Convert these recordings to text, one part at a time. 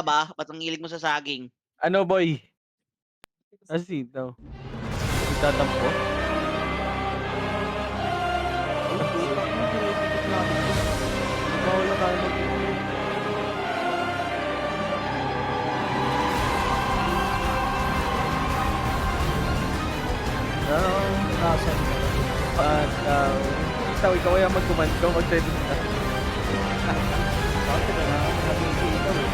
ba? Ba't ang hilig mo sa saging? Ano boy? Sitaw. Nagtatampo? Ay, putang ina, pinipindot namin 'to. Bawal na tayo mag-inom. Nasa Sitaw, ikaw kaya mag-command ko, mag-trending ka. bakit na nakabisi ikaw eh.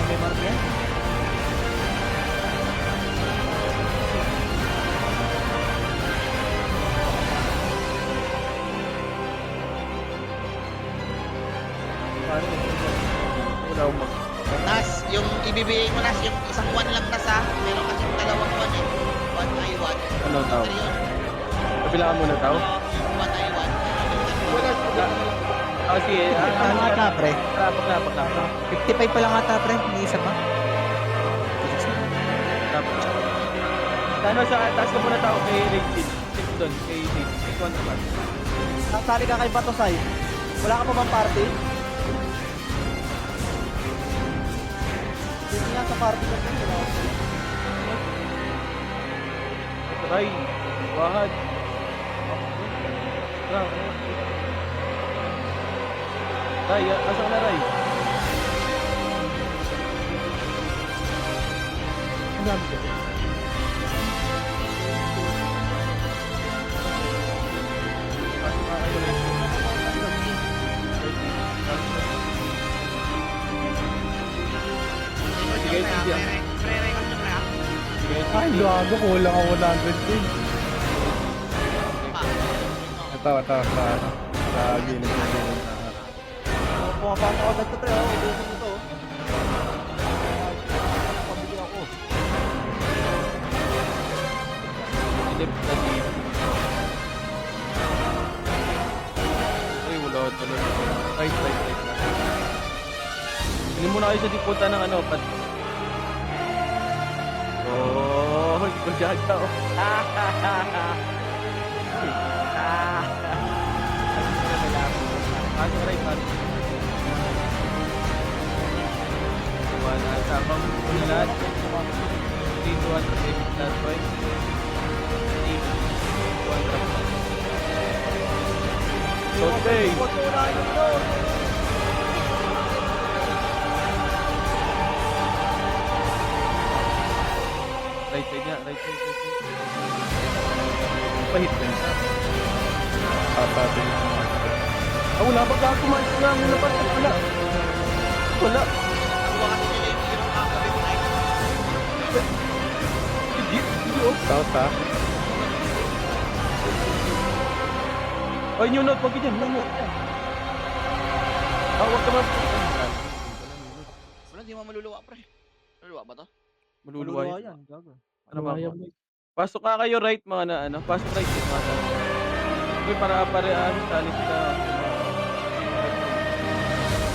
May mark yan? Paano mo? Wala akong mag... Nas, yung ibibigay mo Nas, yung isang one lang Nas ha. Meron kasing dalawang one eh. One by one. Ano tao? Ano yun? Kabila ka muna tao? One by one. Sige. Ano ata, pre? Pakla. 55 pa lang ata, pre. May isa pa. Ano sa taas ka muna tao kay Rachel. Check doon, kay Rachel. Check one naman. Sasali ka kay Batosay. Wala ka pa bang party? Sige nga sa party ka dyan. Wala ka. Ray, bahad. Ray, asan na Ray? Ang dami ko. Sige, sige. Ay, gago. Kulang ako 100 din. Ito, sa gilid. Pumapasok ako dito, pre. Ubusin mo to. Pabili ako. Silip na di. Ay, wala talaga. Right na. Hindi muna kayo sa diputa ng ano, pat. Oh, magjaga oh. Pasok right, pasok. Wala, sabang muna lahat. 3 to 1 protect that point. 3 to 1 drop. Okay. Huwag mo na yun doon. Right side niya, right side. Pahit ka na. Papatin. Wala ba ka kumain na muna pa? Wala. Nakuha kasi nila yung hero kagabi ko na Hindi oh. South ha? Ay, new note, wag dyan, new note. Wag ka man. Wala, di mo maluluwa pre. Maluluwa ba to? Maluluwa Maluluwa yan. yan, gago. Ano ba? Pasok nga kayo right mga na ano, pasok right yung mga na. Uy, para sa alis ka.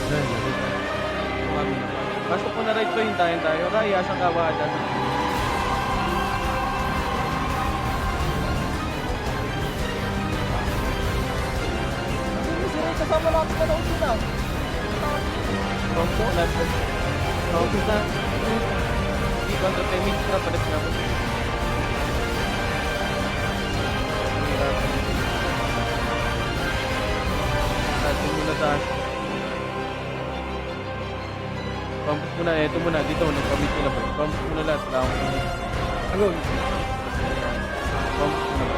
Tumami na. Pasok mo na right to, hintayin tayo. Raya, saan ka ba? Sino yung kasama natin na naun sila? Kompo, lahat. Kompo na. Hindi ko ang timing na palit na ako. Natin muna taas. Compass muna, eto muna, dito, nag-commit nila ba? Compass muna lahat, wala akong commit. Ano? Compass muna ba?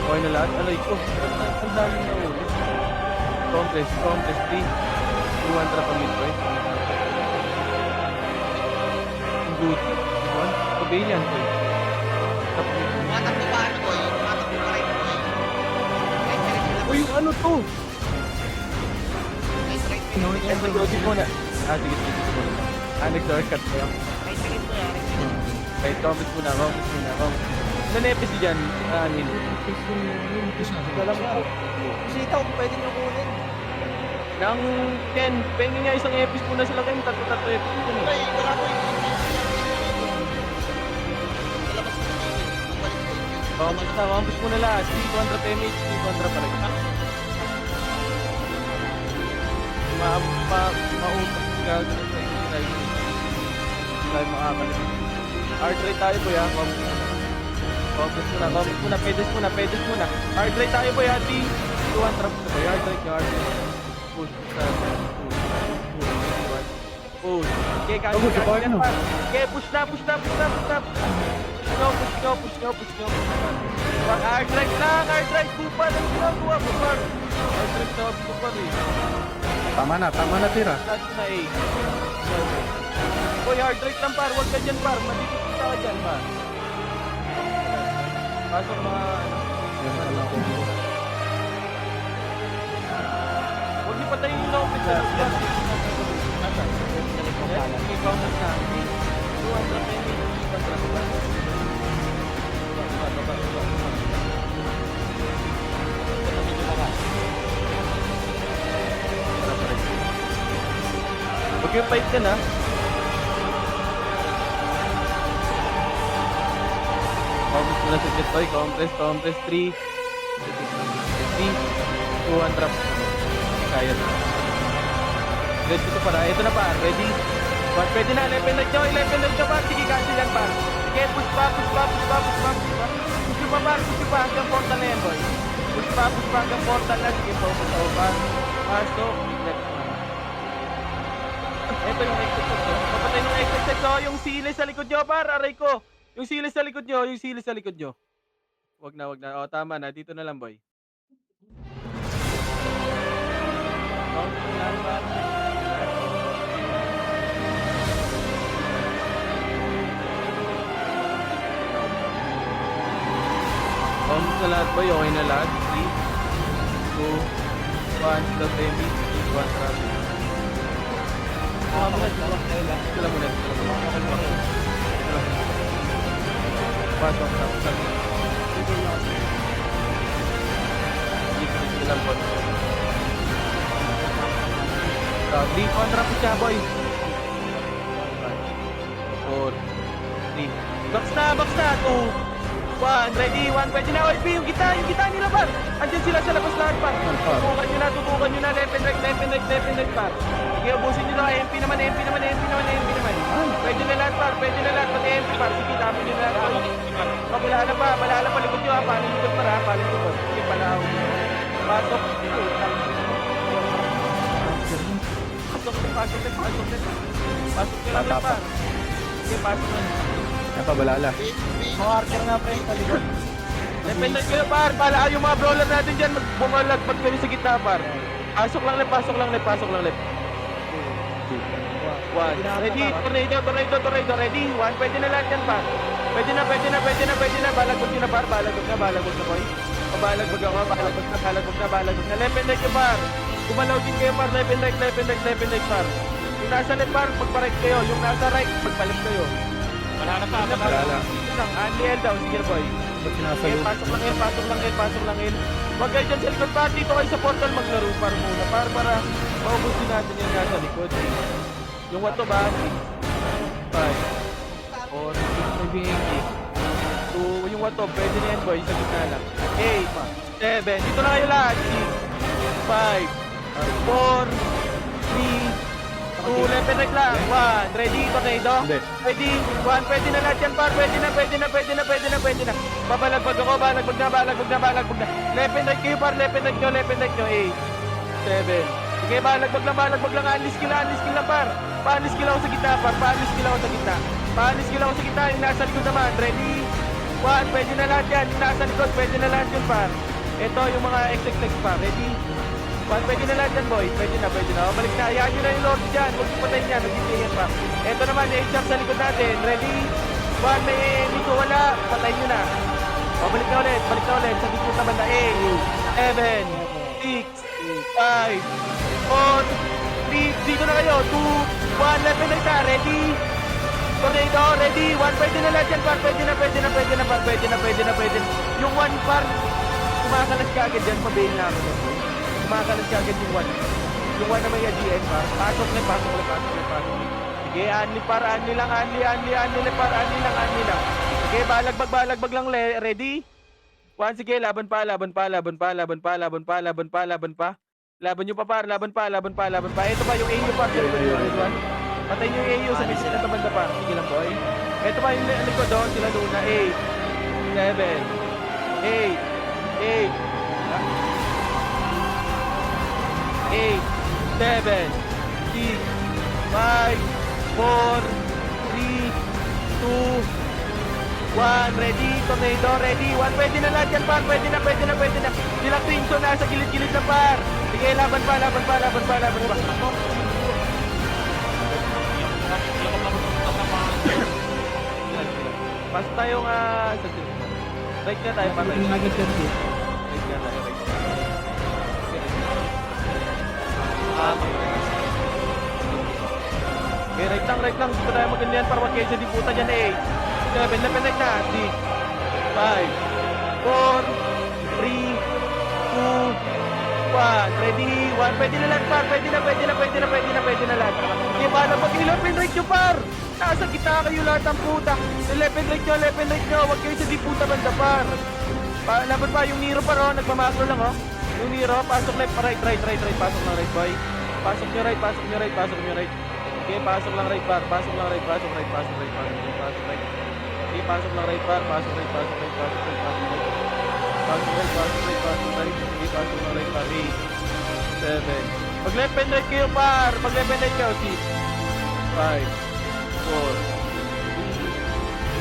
Okay na lahat? Alay ko, ang daming na ulit. Compress, 3. 200 pa midway. Ang good. One, pabalian ko. Tumatakbo pa ano boy? Tumatakbo pa right boy. Right side sila boy. Uy, ano to? Right Inulit yan sa Joji muna. Sige, muna. Nag-shortcut ko yan. right side boy. Okay, comments muna. Ano na episode dyan? Anin? Alam mo, sitaw, pwede nyo kunin. Nang Ken, pengen nga isang episode muna sila kayo. Tatlo episode yun. Ay, wala ko yung Campus muna lahat. 200 mh, 200 pa rin. Mautak gagawin sa hindi tayo. Hindi tayo makakalit. Hard rate tayo boy ha. Compass muna. Pedes muna. Hard rate tayo boy ha. 3, 2, 1, trap na boy. Hard rate. Push. Push. Okay, kaya Push, support yan mo. par. Okay, push na. Push nyo. Hard rate lang. Kupa na ginagawa mo par. Hard rate na ako par eh. Tama na tira. Last na eh. Boy, hard rate lang par. Huwag ka dyan par. Madikita ka dyan par. Pasok mga huwag niyo patayin yung lopit sa loob. May bonus na. 200 huwag yung fight ka na. Compress muna sa Jetoy. Compress. 3, 2, 1, drop. Kaya na. Ready ko para. Ito na pa. Ready? Pwede na. 11 light nyo pa. Sige, cancel yan pa. Sige, push pa. Push pa. Hanggang portal na yan, boy. Push pa. Hanggang portal na. Sige, focus ako pa. Pasok. Ito yung exit. Papatay yung exit. Yung sili sa likod nyo, par. Aray ko. Yung sili sa likod nyo. Wag na. O, tama na. Dito na lang, boy. Sa lahat, boy. Okay na lahat. 3, 2, 1. Stop heavy. 1 traffic. Ito lang muna. Pasok. Dito lang po. 3 kontra po siya, boy. 4, 3. Box na. 2, 1. Ready, 1. Pwede na, OIP. Yung kita nila, par. Andyan sila sa labas lahat, par. Tutukan nyo na. Left and right, par. Sige, ubusin nyo na. MP naman. Pwede na lahat, par. Pati MP, par. Sige, tapin nyo na lahat. Malala pa. Likod nyo, ha. Paling likod, par, ha. Sige, palaw. Pasok. Pasok nyo lang, par. Sige, pasok na. Yan pa, balala. Marker nga pre, sa likod. Depende kayo, par. Pala yung mga brawler natin dyan. Bumalagpag kayo sa gitna, par. Pasok lang, left. 1. Ready, tornado. Ready, 1. Pwede na lahat yan, par. Pwede na. Balagot nyo na, par. Balagot na, boy. Balagot na. Left and right yung par. Gumalaw din kayo, par. Left and right, par. Yung nasa left, par, magpa-right kayo. Yung nasa right, magpa-left kayo. Balala. Unli daw, sige boy. Ba't Okay, sinasayo? pasok lang in. Huwag kayo dyan sa likod, par. Dito kayo sa portal maglaro, par muna. Para maubusin natin yung nasa likod. Yung wato ba? 5, 4, 2, yung wato, pwede na yan boy, sa gitna lang. 8, 7, dito na kayo lahat. 6, 5, 4, 3, 2, left and right lang. 1, ready, tornado? Hindi. Ready, 1, pwede na lahat yan, par. Pwede na. Babalagbag ako, balagbag na. Left and right kayo, par. Left and right nyo. 8, 7. Sige, balagbag lang. Unleash skill lang, par. Pa-unleash skill ako sa gitna, par. Pa-unleash skill ako sa gitna. Yung nasa likod naman. Ready, 1, pwede na lahat yan. Yung nasa likod, pwede na lahat yun, par. Ito yung mga XX, par. Ready, 1, pwede na lahat yan, boy. Pwede na. O, balik na. Hayaan nyo na yung Lord dyan. Huwag yung patayin yan. Mag-itingan pa. Ito naman, HR sa likod natin. Ready? 1, may Nico, wala. Patayin nyo na. O, balik na ulit. Sa likod naman na 8, 7, 6, 5, 4, 3, dito na kayo. 2, 1, left and right na. Ready? Tornado, ready? 1, pwede na lahat yan, par. Pwede na. Yung 1, par. Kumakalas ka agad dyan. Pabail na ako. Kumakalas ka agad yung 1. Yung 1 na may AGN, par. Pasok na. Sige, unli lang. Unli lang. Sige, balagbag lang. Ready? 1, sige, laban pa. Laban nyo pa par, laban pa. Ito pa yung AU par. Patay nyo yung AU sa may sila sa banda par. Sige lang boy. Ito pa yung likod doon, sila Luna. 8, 7, 8, 7, 6, 5, 4, 3, 2, 1, ready, tornado, ready, 1, pwede na lahat yan par, pwede na. Sila Crimson na sa gilid-gilid na par. Sige, laban pa. Pasok tayong, right nga tayo, patay. Yung agad yan, eh. Right nga tayo. Okay, right lang. Hindi pa tayo maganyan para wag kayo sa diputa dyan eh. 7, na-connect na. 6, 5, 4, 3, 2, 1. Ready? 1. Pwede na lang par. Pwede na lang. Hindi ba na pag open right nyo par? Nasa kita kayo lahat ng puta. Open right nyo. Wag kayo sa diputa banda par. Laban pa yung Nero par oh. Nagmamakro lang oh. Yung Nero, pasok left, right. Pasok lang right boy. Pasok nyo right. Okay, pasok lang right par. Pasok right. Okay, pasok lang right par. Pasok right. Okay, pasok lang right par. 8, 7. Pag left and right kayo par. 6, 5, 4, 3,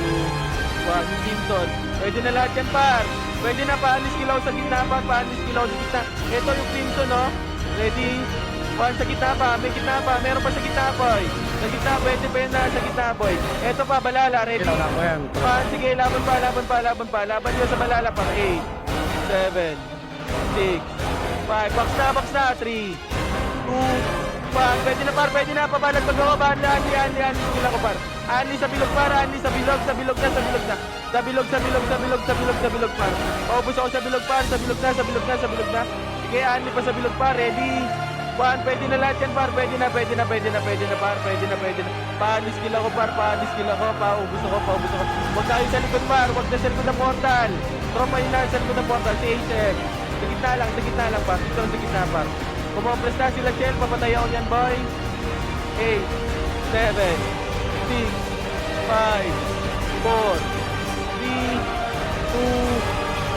2, 1. Yung Simpson. Pwede na lahat yan par. Pwede na paalis kilaw sa gitna par. Ito yung Simpson no. Ready? 1 sa gitna pa. May gitna pa. Meron pa sa gitna boy. Sa gitna pwede pa yun na sa gitna boy. Ito pa balala. Ready? Kailangan ko yan. Sige, laban pa. Laban nyo sa balala pa. 8, 7, 6, 5. Box na. 3, 2, 1. Pwede na par. Pabalag pag ako. Ani. Sila ko par. Ani sa bilog par. Sa bilog na. Sa bilog par. Paubos ako sa bilog par. Sa bilog na. Sige, ani pa sa bilog par. Ready? 1, pwede na lahat yan par. Pwede na par. Pwede na. Paalis kill ako par. Paubos ako. Huwag tayo sa likod par. Huwag na sa likod ng portal. Tropa yun na sa likod ng portal. Si HF. Sa gitna lang par. Dito lang sa gitna par. Kumopres na sila Shell. Papatay ako yan boy. 8, 7, 6, 5, 4, 3, 2,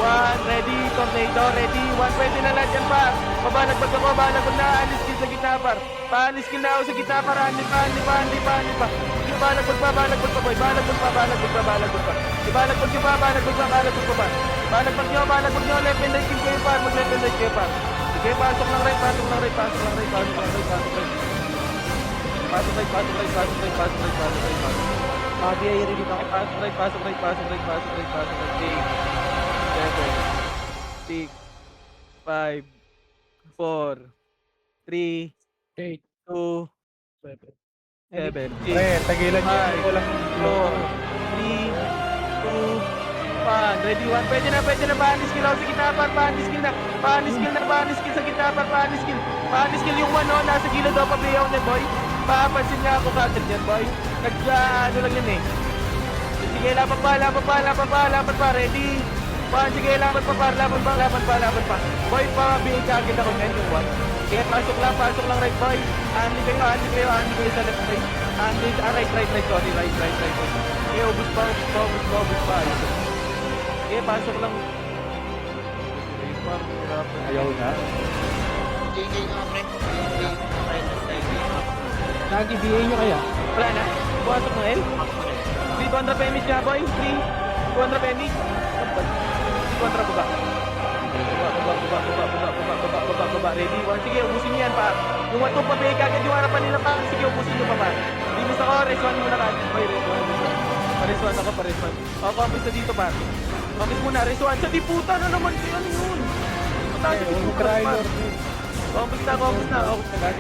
1. Ready? Tornado. Ready? 1, pwede na lahat yan par. Babalagpag na. Alis kill sa gitna par. Paalis kill na ako sa gitna par. Ani pa. Sige, balagpag pa boy. Balagpag pa. Balagpag pa. Balagpag nyo. Left and right kill kayo par. Mag-left and right kayo par. Sige, pasok lang right. Pasok right. BI ready na ako. Pasok right. 8, 7, 6, 5, 4, 3, 8, 2, 7, 6, Tagilan nyo. 5, Walang 4, 3, 2, 1. Ready? 1. Pwede na. Paalis kill ako sa gitna par. Paalis kill sa gitna par. Paalis kill yung 1 no. Nasa gilid daw pabayaw niya boy. Papansin niya ako kagad yan boy. Ano lang yan eh. Sige, laban pa. Ready? 1, sige, laban pa. Boy, pabigay kagad ako yan yung 1. Sige, pasok lang right boy. Ani kayo sa left right. Right. Sorry, right. Sige, ubus pa. Sige, pasok lang. ayaw na. JJ nga, pre. Lagi BA nyo kaya? Wala na. Pumasok ng L. 300 PMH nga boy. 200 PMH. 200 baba. Baba. Ready? 1. Sige, ubusin niyan pa. Yung 1 pa bigay kagad yung harapan nila pa. Sige, ubusin nyo pa pa. Dinis ako. Race 1 muna kagad. Boy, race 1 ako. Race 1. O, compass na dito pa. Compass muna. Race 1. Sa diputa na naman. Ano yun? Compass na. Okay.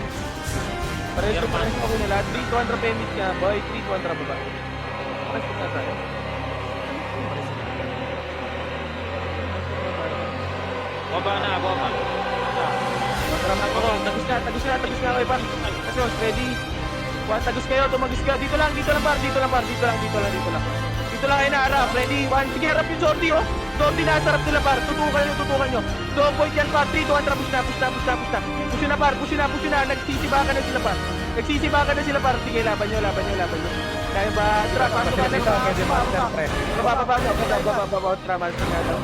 Pares ako nila. 300 PMH nga boy. 300 baba. Pares na tayo. Baba na. Matram ako. Tagos na kayo par. Tagos, ready? Tagos kayo, tumagos kayo. Dito lang par. Dito lang. Dito lang kayo na harap. Ready? 1. Sige, harap yung sortie, oh. Sortie na, sarap nila, par. Tutukan nyo. So, point yan, par. 3, 2, 1, push na. Push na, par. Push na. Nagsisibakan na sila, par. Par. Sige, laban nyo. Kaya ba? Tra, pasok ka na. Pwede master, pre. Bababa. Tra, master nga daw.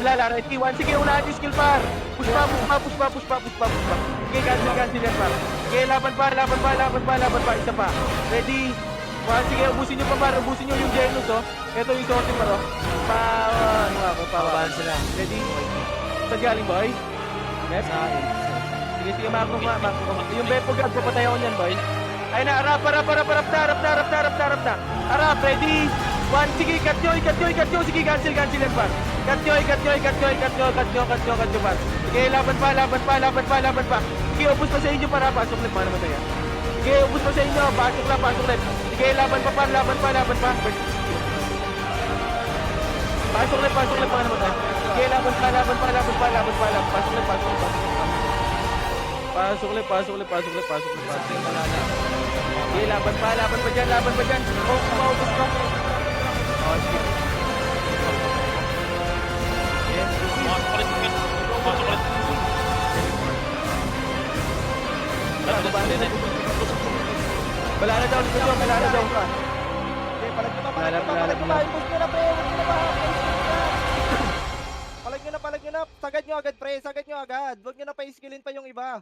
Balala. Ready? 1. Sige, unahan yung skill, par. Push pa. Sige, cancel yan, par. Sige, laban pa. Isa pa. Ready? 1. Sige, ubusin nyo pa, par. Ubusin nyo yung Genus, oh. Ito yung sorting, par, oh. Pababaan sila. Ready? Saan galing, boy? Left? Sige, makro. Yung Beppo Gag, papatay ako niyan, boy. Ay na, harap na. Harap, ready? 1, sige, cut nyo. Sige, cancel yan, par. Cut nyo, par. Sige, laban pa. Sige, ubus pa sa inyo, para pasok left, mana naman tayo. Sige, ubus pa sa inyo, pasok left. Sige, laban pa. Pasok left, mana naman tayo. Sige, laban pa. Pasok left. Sige, laban pa dyan. Maubos pa. Oh, sige. Yes. Wala na daw ka. Palag nyo Wala. pa. Push nyo na, pre. Palag nyo na. Sagad nyo agad, pre. Huwag nyo na pa-skillin pa yung iba.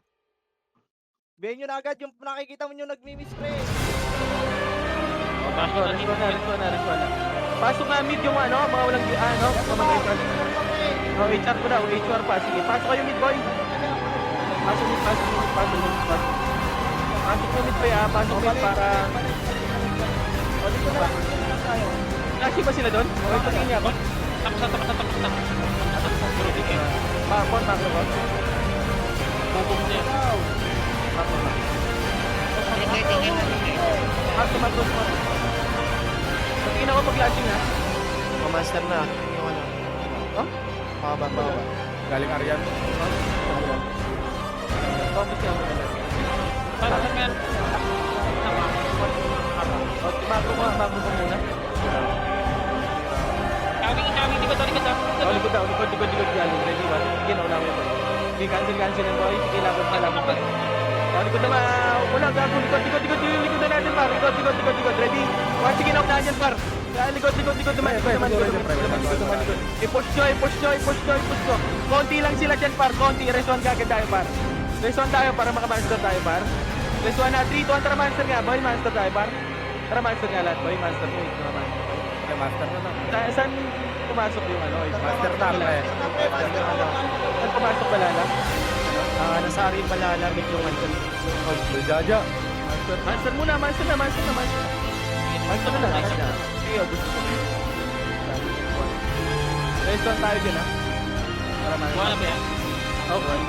Bayan nyo na agad yung nakikita mo nyo nagmi-miss, pre. Respawn na. Pasok na mid yung mga walang mga HR. HR ko daw, HR pa. Sige, pasok kayo mid, boy. Pasok mid. Pasok mid pa, pasok mid para... Kasi ba sila doon? Okay, patingin niya ako. Tapos na. Makro ko. Bubog niya. Makro. Patingin ako pag-lashing, ha? Master na. Yung ano. Oh? Pababa. Galing Aryan. Focus niya ako na lang. Parang meron. Okay, makro ko muna. Kawing, likod. Likod galing. Ready, 1. Sige, nauna mo yun. Sige, cancel yan, boy. Sige, laban pa. Likod na wala, gago. Likod na natin, par. Likod. Ready? 1, sige, naunahan yan, par. Likod naman. I-push nyo. Konti lang sila dyan, par. Respawn kagad tayo, par. Respawn tayo para maka-master tayo, par. Respawn na. 3, 2, 1, tara master nga, boy. Master tayo, par. Tara master nga lahat, boy. Master mo, Master na lang. Saan pumasok yung Master na, pre. Saan pumasok balala? Nasa Arin Malala, medyo Anton. Jaja. Master muna. Master na. Sige, gusto ko. Respawn tayo dyan, ha? Para master. Wala ba yan? Okay.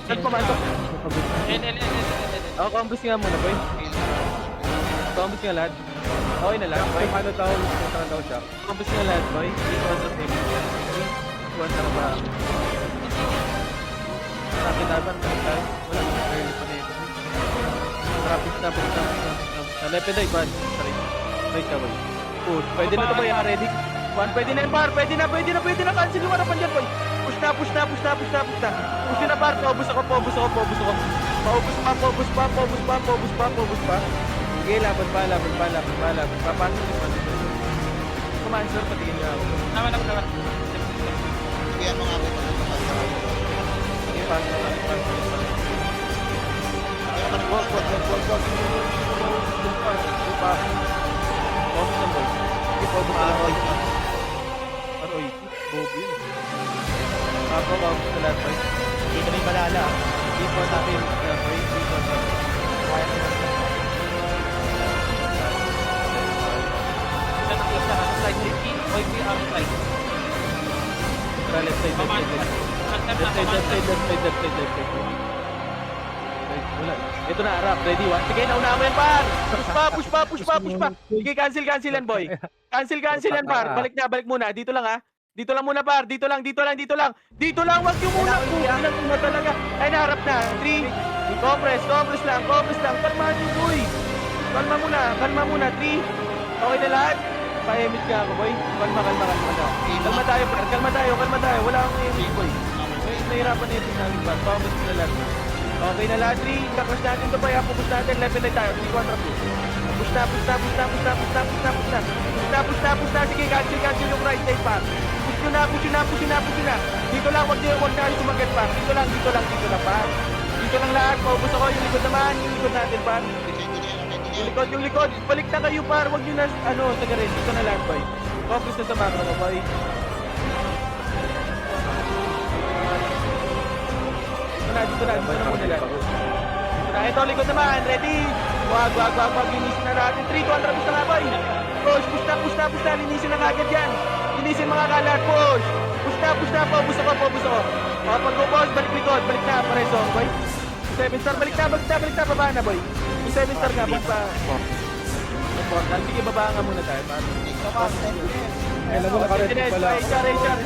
Saan pumasok? Oo, combos nga muna, boy. Combos nga lahat. Okay na lang. Ay, paano daw siya? Combos nga lahat, boy. Iwan sa team. Iwan sa ba? Trapit natin tayo. Wala na early pa na ito. Trapit na. Lepe na iban. Sorry. Right ka, boy. Push. Pwede na ito, boy. Ready? 1, pwede na yun, par. Pwede na. Cancel yung harapan dyan, boy. Push na. Push yun na, par. Paubos ako. Paubos pa. Sige, laban pa. Papasok yung Commander, patingin niya ako. Naman. Kaya mga ako Sige, pasok. Wag. Paubos lang, boy. Sige, paubos lang, boy. Aroy, bobo yun. Paubos sa lahat, boy. Dito na yung Malala. Dito sabi, boy. Left side. Wala. Ito na, harap. Ready, 1. Sige, nauna mo yan, par. Push pa. Sige, cancel yan, boy. Cancel yan, par. Balik muna. Dito lang, ha. Dito lang muna par, dito lang. Dito lang, wag yung muna. Ilang muna talaga. Ay, naharap na. 3, compress lang. Kalma nyo, boy. Kalma muna. 3, okay na lahat. Pa-emit ka ako, boy. Kalma. Kalma tayo, par. Kalma tayo. Wala akong emit, boy. Boy, nahirapan na ito namin, par. Compress na lahat. Okay na lahat, 3. Kakross natin ito, boy. Push natin. Level na tayo. 3 contra 2. Push na. Sige, cancel yung right side, par. Push na. Dito lang, wag na sumagat pa. Dito lang, pa. Dito lang lahat, paubos ako. Yung likod naman, yung likod natin, par. Yung likod. Balik na kayo, par. Wag nyo na, sagarin. Dito na lahat, boy. Focus na sa macro mo, boy. Dito na muna lahat. Ito, likod naman. Ready? Wag. Linisin na natin. 3, 200 na nga, boy. Push na. Linisin na agad yan. Linisin mga kalat. Push na. Paubos ako. Pag-boss, balik likod. Balik na. Pareso, boy. 7 star. Balik na. Baba na, boy. Yung 7 star nga. Balik pa. Important. Sige, baba nga muna tayo. Alam mo, nakaready pala. HR.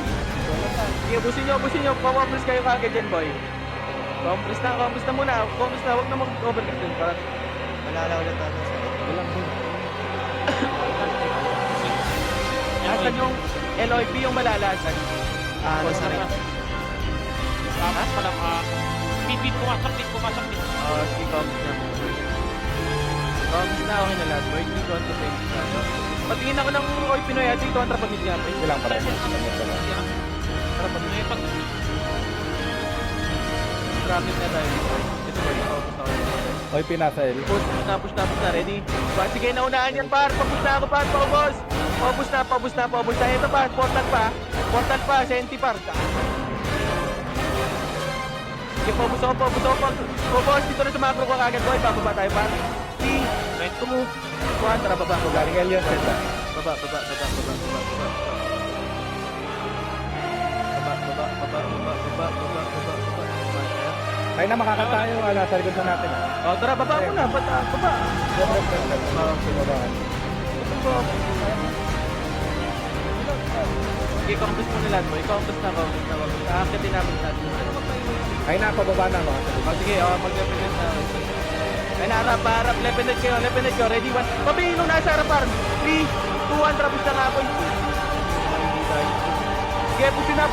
Sige, busin nyo. Pumapres kayo kagad yan, boy. Compress na muna. Huwag na mag-overcut din. Parang Malala ulit ako sa asan yung LOP yung malalasan? sa rin. Tapos pala, bit pumasok din. Sige, compress na. Okay na lahat, boy. Hindi ko ito sa patingin ako ng Oy Pinoy at ito ang trapamit niya, boy. Ilang pa rin. Trapamit na pag trapamit na tayo. Ito, boy. Focus ako. Oy, Pinasel. Push na. Ready? Sige, naunahan yan, par. Paubos na ako, par. Paubos na. Ito, par. Portal pa. Senti, par. Sige, paubos ako. Paubos, dito na sa macro ko kagad, boy. Bababa tayo, par. 3, 2, 1. Tara, baba. Galing Elion, senta. Baba. Ay na, makakanta yung nasa likod na natin. Tara, baba mo na. Baba. Okay, compass mo na lahat, boy. Compass na. Aakatin namin natin. Ay na, pababa na mga sabi. Sige, mag-represent na. Ay, harap. Lepenet kayo. Ready, 1. Pabihin nung nasa harap, par. 3, 2, 1. Trapos na nga, boy. Sige, push na.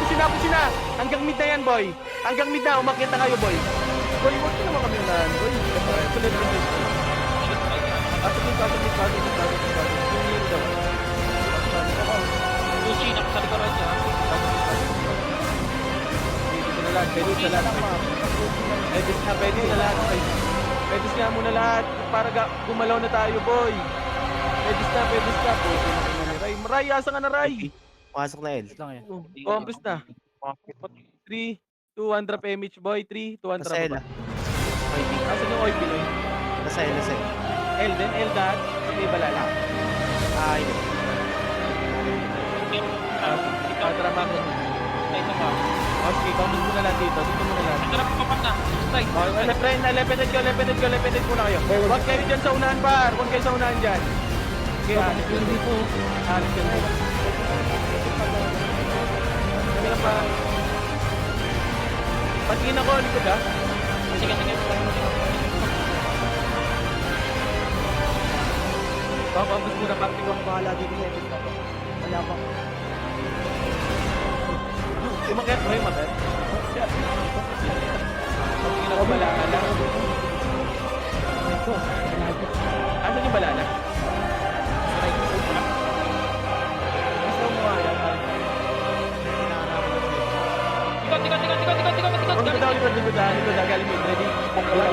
Hanggang mid na yan, boy. Umakit na kayo, boy. Boy, huwag ko naman kami unahan, boy. Sulit. Sushi na sa likuran niya. Pwede sa lahat. Pwede nga muna lahat. Para gumalaw na tayo, boy. Pwede na. Ray, asa nga na, Ray. Pasok na L. Compress na. 3, 2, 1 drop image, boy. 3, 2, 1 drop. Nasa L. Asan yung oil Pinoy? Nasa L. L din? L dot? Hindi balala. Hindi. Tara, macro. Ito pa. Okay, compress muna lang dito. Dito muna lang. Sarap papak na. Strike. Okay, lepenet muna kayo. Huwag kayo dyan sa unahan, par. Huwag kayo sa unahan dyan. Okay, alis yun. Alis yun. Kaya pa. Patingin ako, likod ha. Sige. Papampus muna, parting ko. Bahala dito sa episode na to. Wala pa. Umakit mo yung makat. Patingin ako balala lang. Asan yung balala? Gusto mo nga yan. Likod na, galing mo, ready?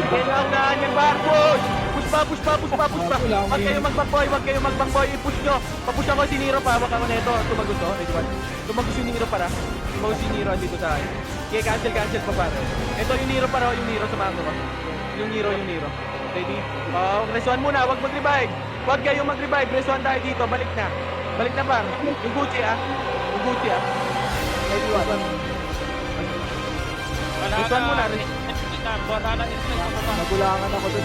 Kailangan unahan yung bar, push! Push pa! Huwag kayo magbangboy, i-push nyo! Papush ako si Nero pa, hawak ako neto. Tumagos to, ready one? Tumagos yung Nero para. Tumagos yung Nero, andito tayo. Okay, cancel pa para. Ito yung Nero para, yung Nero sa mga ko. Yung Nero. Ready? Resuan muna, huwag mag-revive. Huwag kayong mag-revive, resuan tayo dito, balik na par. Yung Gucci ah. Ready one? Resuan muna, Wala na yung strike pa. Nagulangan ako doon.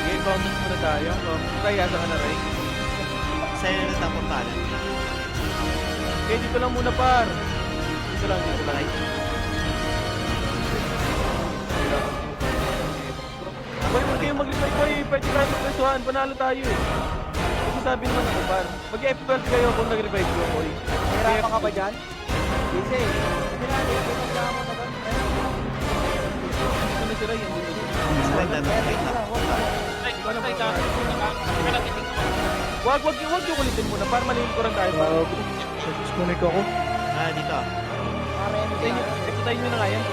Game bounces muna tayo. Ray, asa ka na, Ray? Sa'yo na tapos pala. Okay, dito lang muna par. Dito lang. Boy, huwag kayong mag-revive boy. Pwede tayo magpresuhan. Panalo tayo eh. Kasi sabi naman ako par. Mag-F12 kayo kung nag-revive ko boy. Mahirapan ka ba dyan? Easy. Hindi na, hindi na mo na doon. Dito na si Ray. Slide na. Wait lang. Strike, strike ka. Hindi ka lang titig mo. Wag yung ulitin muna para malilikuran tayo par. Disconnect ako. Dito. Putayin nyo na nga yan.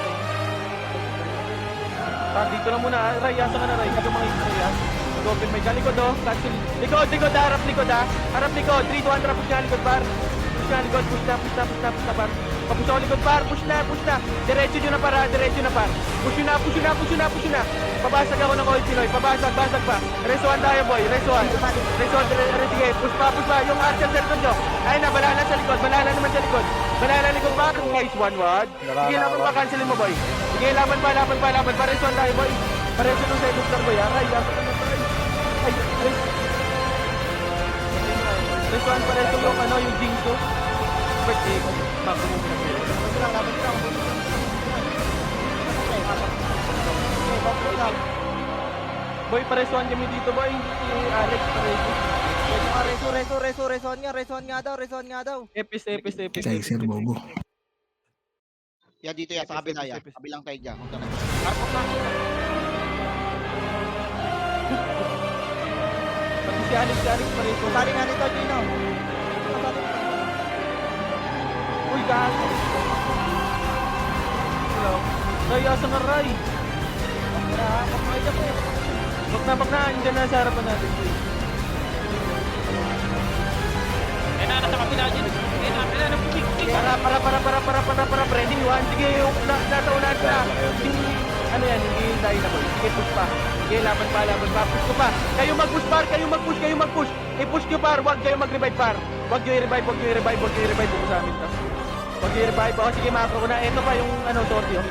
Par, dito lang muna. Ray, asa ka na Ray. Hindi ka makikita Ray ha. Mag-open mic. Likod oh. Cancel. Likod. Harap likod ha. Harap likod. 3, 2, 1, tara. Push nga likod par. Push nga likod. Push na par. Papush ako likod par. Push na. Diretso nyo na par ha. Push nyo na. Pabasag ako ng oil Pinoy. Basag pa. Resuan tayo boy. Resuan. Sige. Push pa. Yung archer sa likod nyo. Ayun na. Balala sa likod. Balala naman sa likod. Balala likod pa. Nice one word. Sige laban pa. Cancelin mo boy. Sige laban pa. Paresuan tayo boy. Pareso nung sa ilog lang boy. Aray. Ay. Resuan pareso yung yung Jinx ko. Birthday ko. Bago mo muna. Boy, paresuan kami dito boy. Si Alex pareso. Resuan nga daw. Epis. Sir Bobo. Yan dito yan, sa kabila yan. Kabilang tayo dyan. Huwag ka na. Arpok na. Pati si Alex pareso. Sali nga nito, Gino. Uy, gago. Hello. Ray, asa nga Ray? Bak na. Andiyan na sa harapan natin. Eh na, nasa kapila dyan. Eh na, pipik. Para. Ready, one. Sige, yung nasa unahan na. Ano yan, hindi tayo na boy. Sige, push pa. Sige, laban pa. Push ko pa. Kayo mag-push par. I-push nyo par. Huwag kayo mag-revive par. Huwag nyo i-revive. Buko sa amin. Huwag nyo i-revive. Sige, makro ko na. Ito pa yung sortie.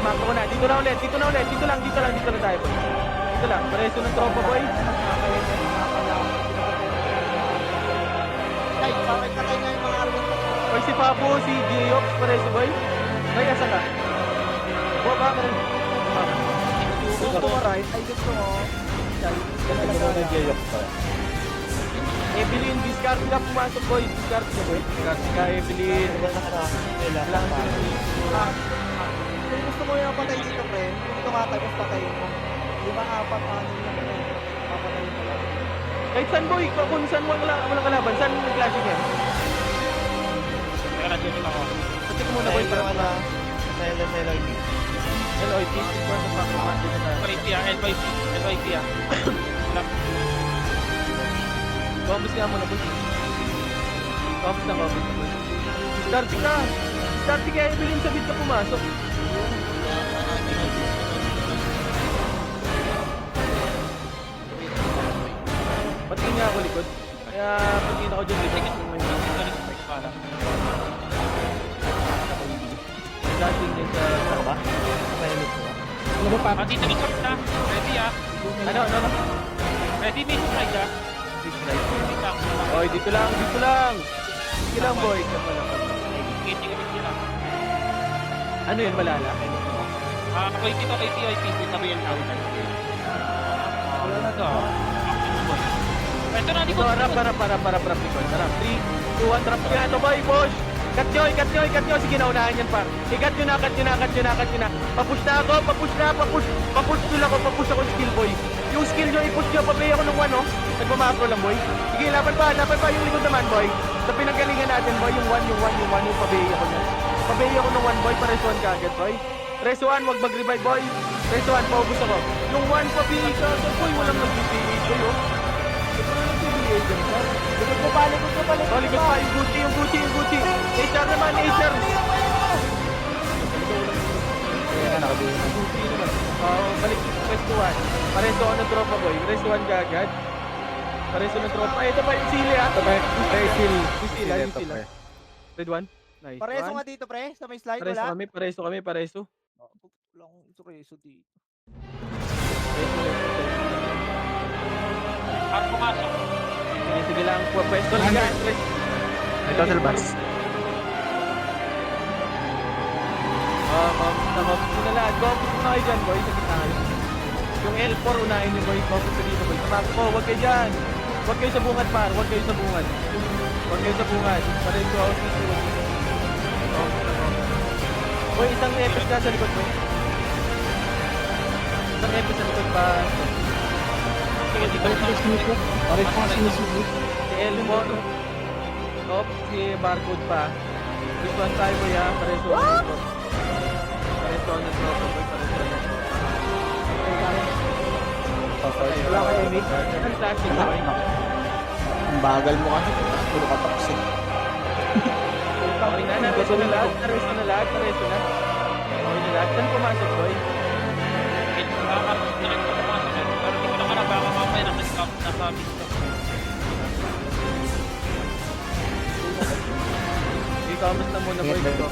Makro ko na. Dito na ulit. Dito lang tayo boy. Dito lang. Pareso ng tropa boy. Ay, bakit ka tayo nga yung mga armor ko? Oy, si Papo, si Giox, pareso boy. Ray, asa ka? Baba ka rin. Gusto mo, right? Ay, gusto mo. Evelyn, discard ka pumasok boy. Discard ka, Evelyn. Kung gusto mo yung patay dito, pre, kung ito matagos patayin mo. 5, 4, 6 na pre. Papatayin mo lang. Kahit saan boy, kung saan walang kalaban, saan yung classic yan? Teka lang, dyan ako. Pati ko muna boy, para wala. LOIP. LOIP, support ng Paco Mati na tayo. LYP ah. Combos nga muna boy. Combos na boy. Start ka, Evelyn, sa bid ka pumasok. Patingin niya ako likod. Kaya patingin ako dyan likod. Dashing din sa ba? Ano ba pa? Dito ni Kurt na. Ready ah. Ano? Ready ni Strike ah. Oy, dito lang. Sige lang boy. Kitty kami sila. Ano yun, malala? Ako'y dito, APIP. Sabi yan lang. Wala na to ah. Ito na, di Ito, ko. harap, likod. Harap, 3, 2, 1, trap ka. Ito boy, push! Cut nyo. Sige, naunahan yan par. Cut nyo na. Papush na ako, papush ako skill boy. Yung skill nyo, i-push nyo, pabay ako ng 1 oh. Nagmamakro lang boy. Sige, laban pa yung likod naman boy. Sa pinanggalingan natin boy, yung 1, yung pabay ako nyo. Pabay ako ng 1 boy, paresuan ka agad boy. Resuan, wag mag-revive boy. Resuan, paubos ako. Yung 1 pabay ka agad boy, walang nag-PPA boy oh. Likod mo pa. Oh, likod pa, yung Gucci. HR naman, HR. Gucci naman. Balik Resto 1. Pareso ako ng tropa boy. Resto 1 ka agad. Pareso ng tropa. Ito pa yung sili ha. Ito pa yung sila. Red 1. Nice. Pareso nga dito, pre. Sa may slide, wala. Pareso kami. Wala akong iso dito. Ar pumasok. Sige lang, pwesto lang yan. Ito, Selbas. Nakopos mo na lahat. Kopos mo na kayo dyan, boy. Sa gitna kayo. Yung L4, unahin niyo, boy. Kopos mo dito, boy. Tamakbo ko, huwag kayo dyan. Huwag kayo sa bungad, par. Huwag kayo sa bungad. Huwag kayo sa bungad. Pareho ako sa bungad. Boy, isang epis ka sa likod, boy. Isang epis sa likod pa. Sige, dito Pares na. pa sinusubo. Pares pa sinusubo. Si L4. Top, si barcode pa. This one tayo, boy, ha. Pareho ako ng tropa. Pareho ako ng tropa, boy. Pareho ako ng tropa. Wala kayo, Amy? Ang plastic, boy. Ang bagal mo kasi. Puro ka tapos eh. Okay na, nareso na lahat. Nareso na lahat. Nareso na. Okay na lahat. Saan pumasok, boy? Nakakapos na rin ko pumasok eh. Pero di ko na baka mamaya nasa pista. I-comment na muna, boy. Dito.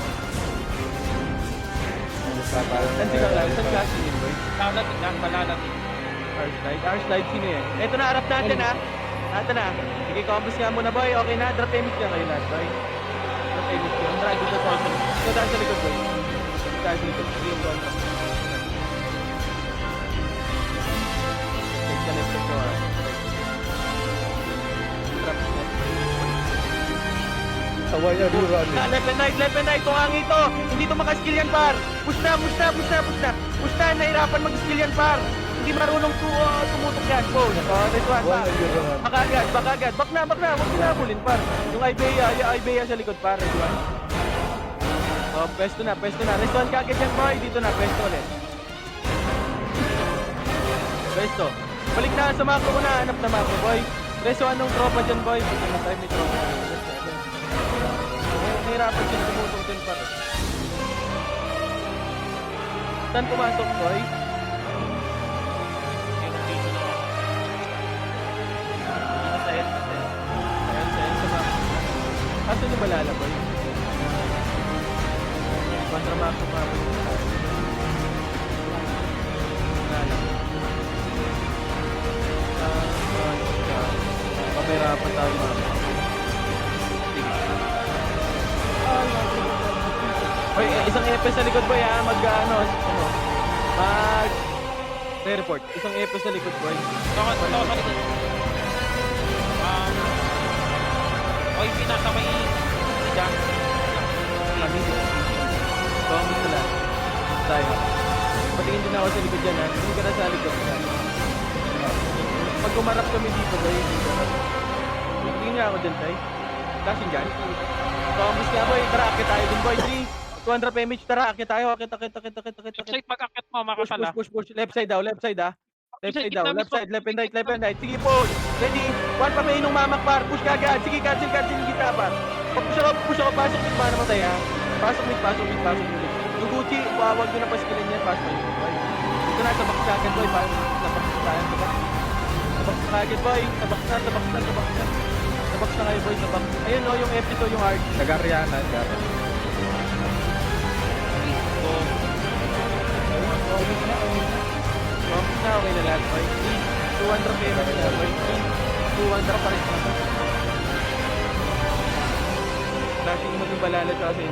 Saan sila lang? Saan kasi yun, boy? Lalating lang, malalating. R-slide, sino yan? Eto na, harap natin, ha? Ito na. Sige, combos nga muna, boy. Okay na, drop image ka kayo lahat, boy. Drop image ka. Drag dito tayo sa likod. Dito tayo sa likod, boy. Dito tayo sa likod. Sige, yung contact. Take the left ko, ha? Drop na. Tawa niya, rerun. Left and right, tungangi ito. Hindi ito makaskill yan, par. Push na. Push na, nahirapan mag-skill yan, par. Hindi marunong tumutok yan. Go. This one, pa. Baka agad. Back na. Huwag sinabulin, par. Yung Ibea sa likod, par. This one. Pwesto na. Restoran ka agad yan, boy. Dito na, pwesto ulit. Pwesto. Balik na sa mako ko na. Hanap na mako, boy. Resto anong tropa dyan, boy. Pag na tayo may tropa. Nahirapan siya tumutong din, par. Saan pumasok, boy? Asan yung balala, boy? Kontra Marco pa. Balala. Pabirapan tayo, mga. Sige. Boy, isang EPS sa likod, boy, ha? Report. Isang EPS sa likod, boy. Ito ka likod. Oy, pinasa may jump. Bawang ito lang. Tayo. Patingin din ako sa likod dyan, ha? Hindi ka na sa likod. Pag umarap kami dito, boy, tingin nga ako dyan, tay. Kashin dyan. Bawang nga, boy. Tara, akit tayo dun, boy. 200 PMH, tara, akit tayo. Akit. Website pag-akit mo, makasala. Push. Left side daw. Left side, left and right. Sige po. Ready? One pa may inong mamak, par. Push ka agad. Sige, cancel yung gitna, par. Push ako. Pasok mid, para namatay, ha? Pasok mid. Yung Gucci, huwag nyo na paskilin yan. Pasok mid, boy. Dito na, tabak sa akin, boy. Tabak sa tayo, tabak sa akin, boy. Tabak na kayo, boy. Tabak. Ayun, no, yung FT to, yung hard. Nagarianan, gano'n. Okay na lahat, boy. 200 pera na, boy. 200 pa rin na. Flashing mo yung balala sa akin.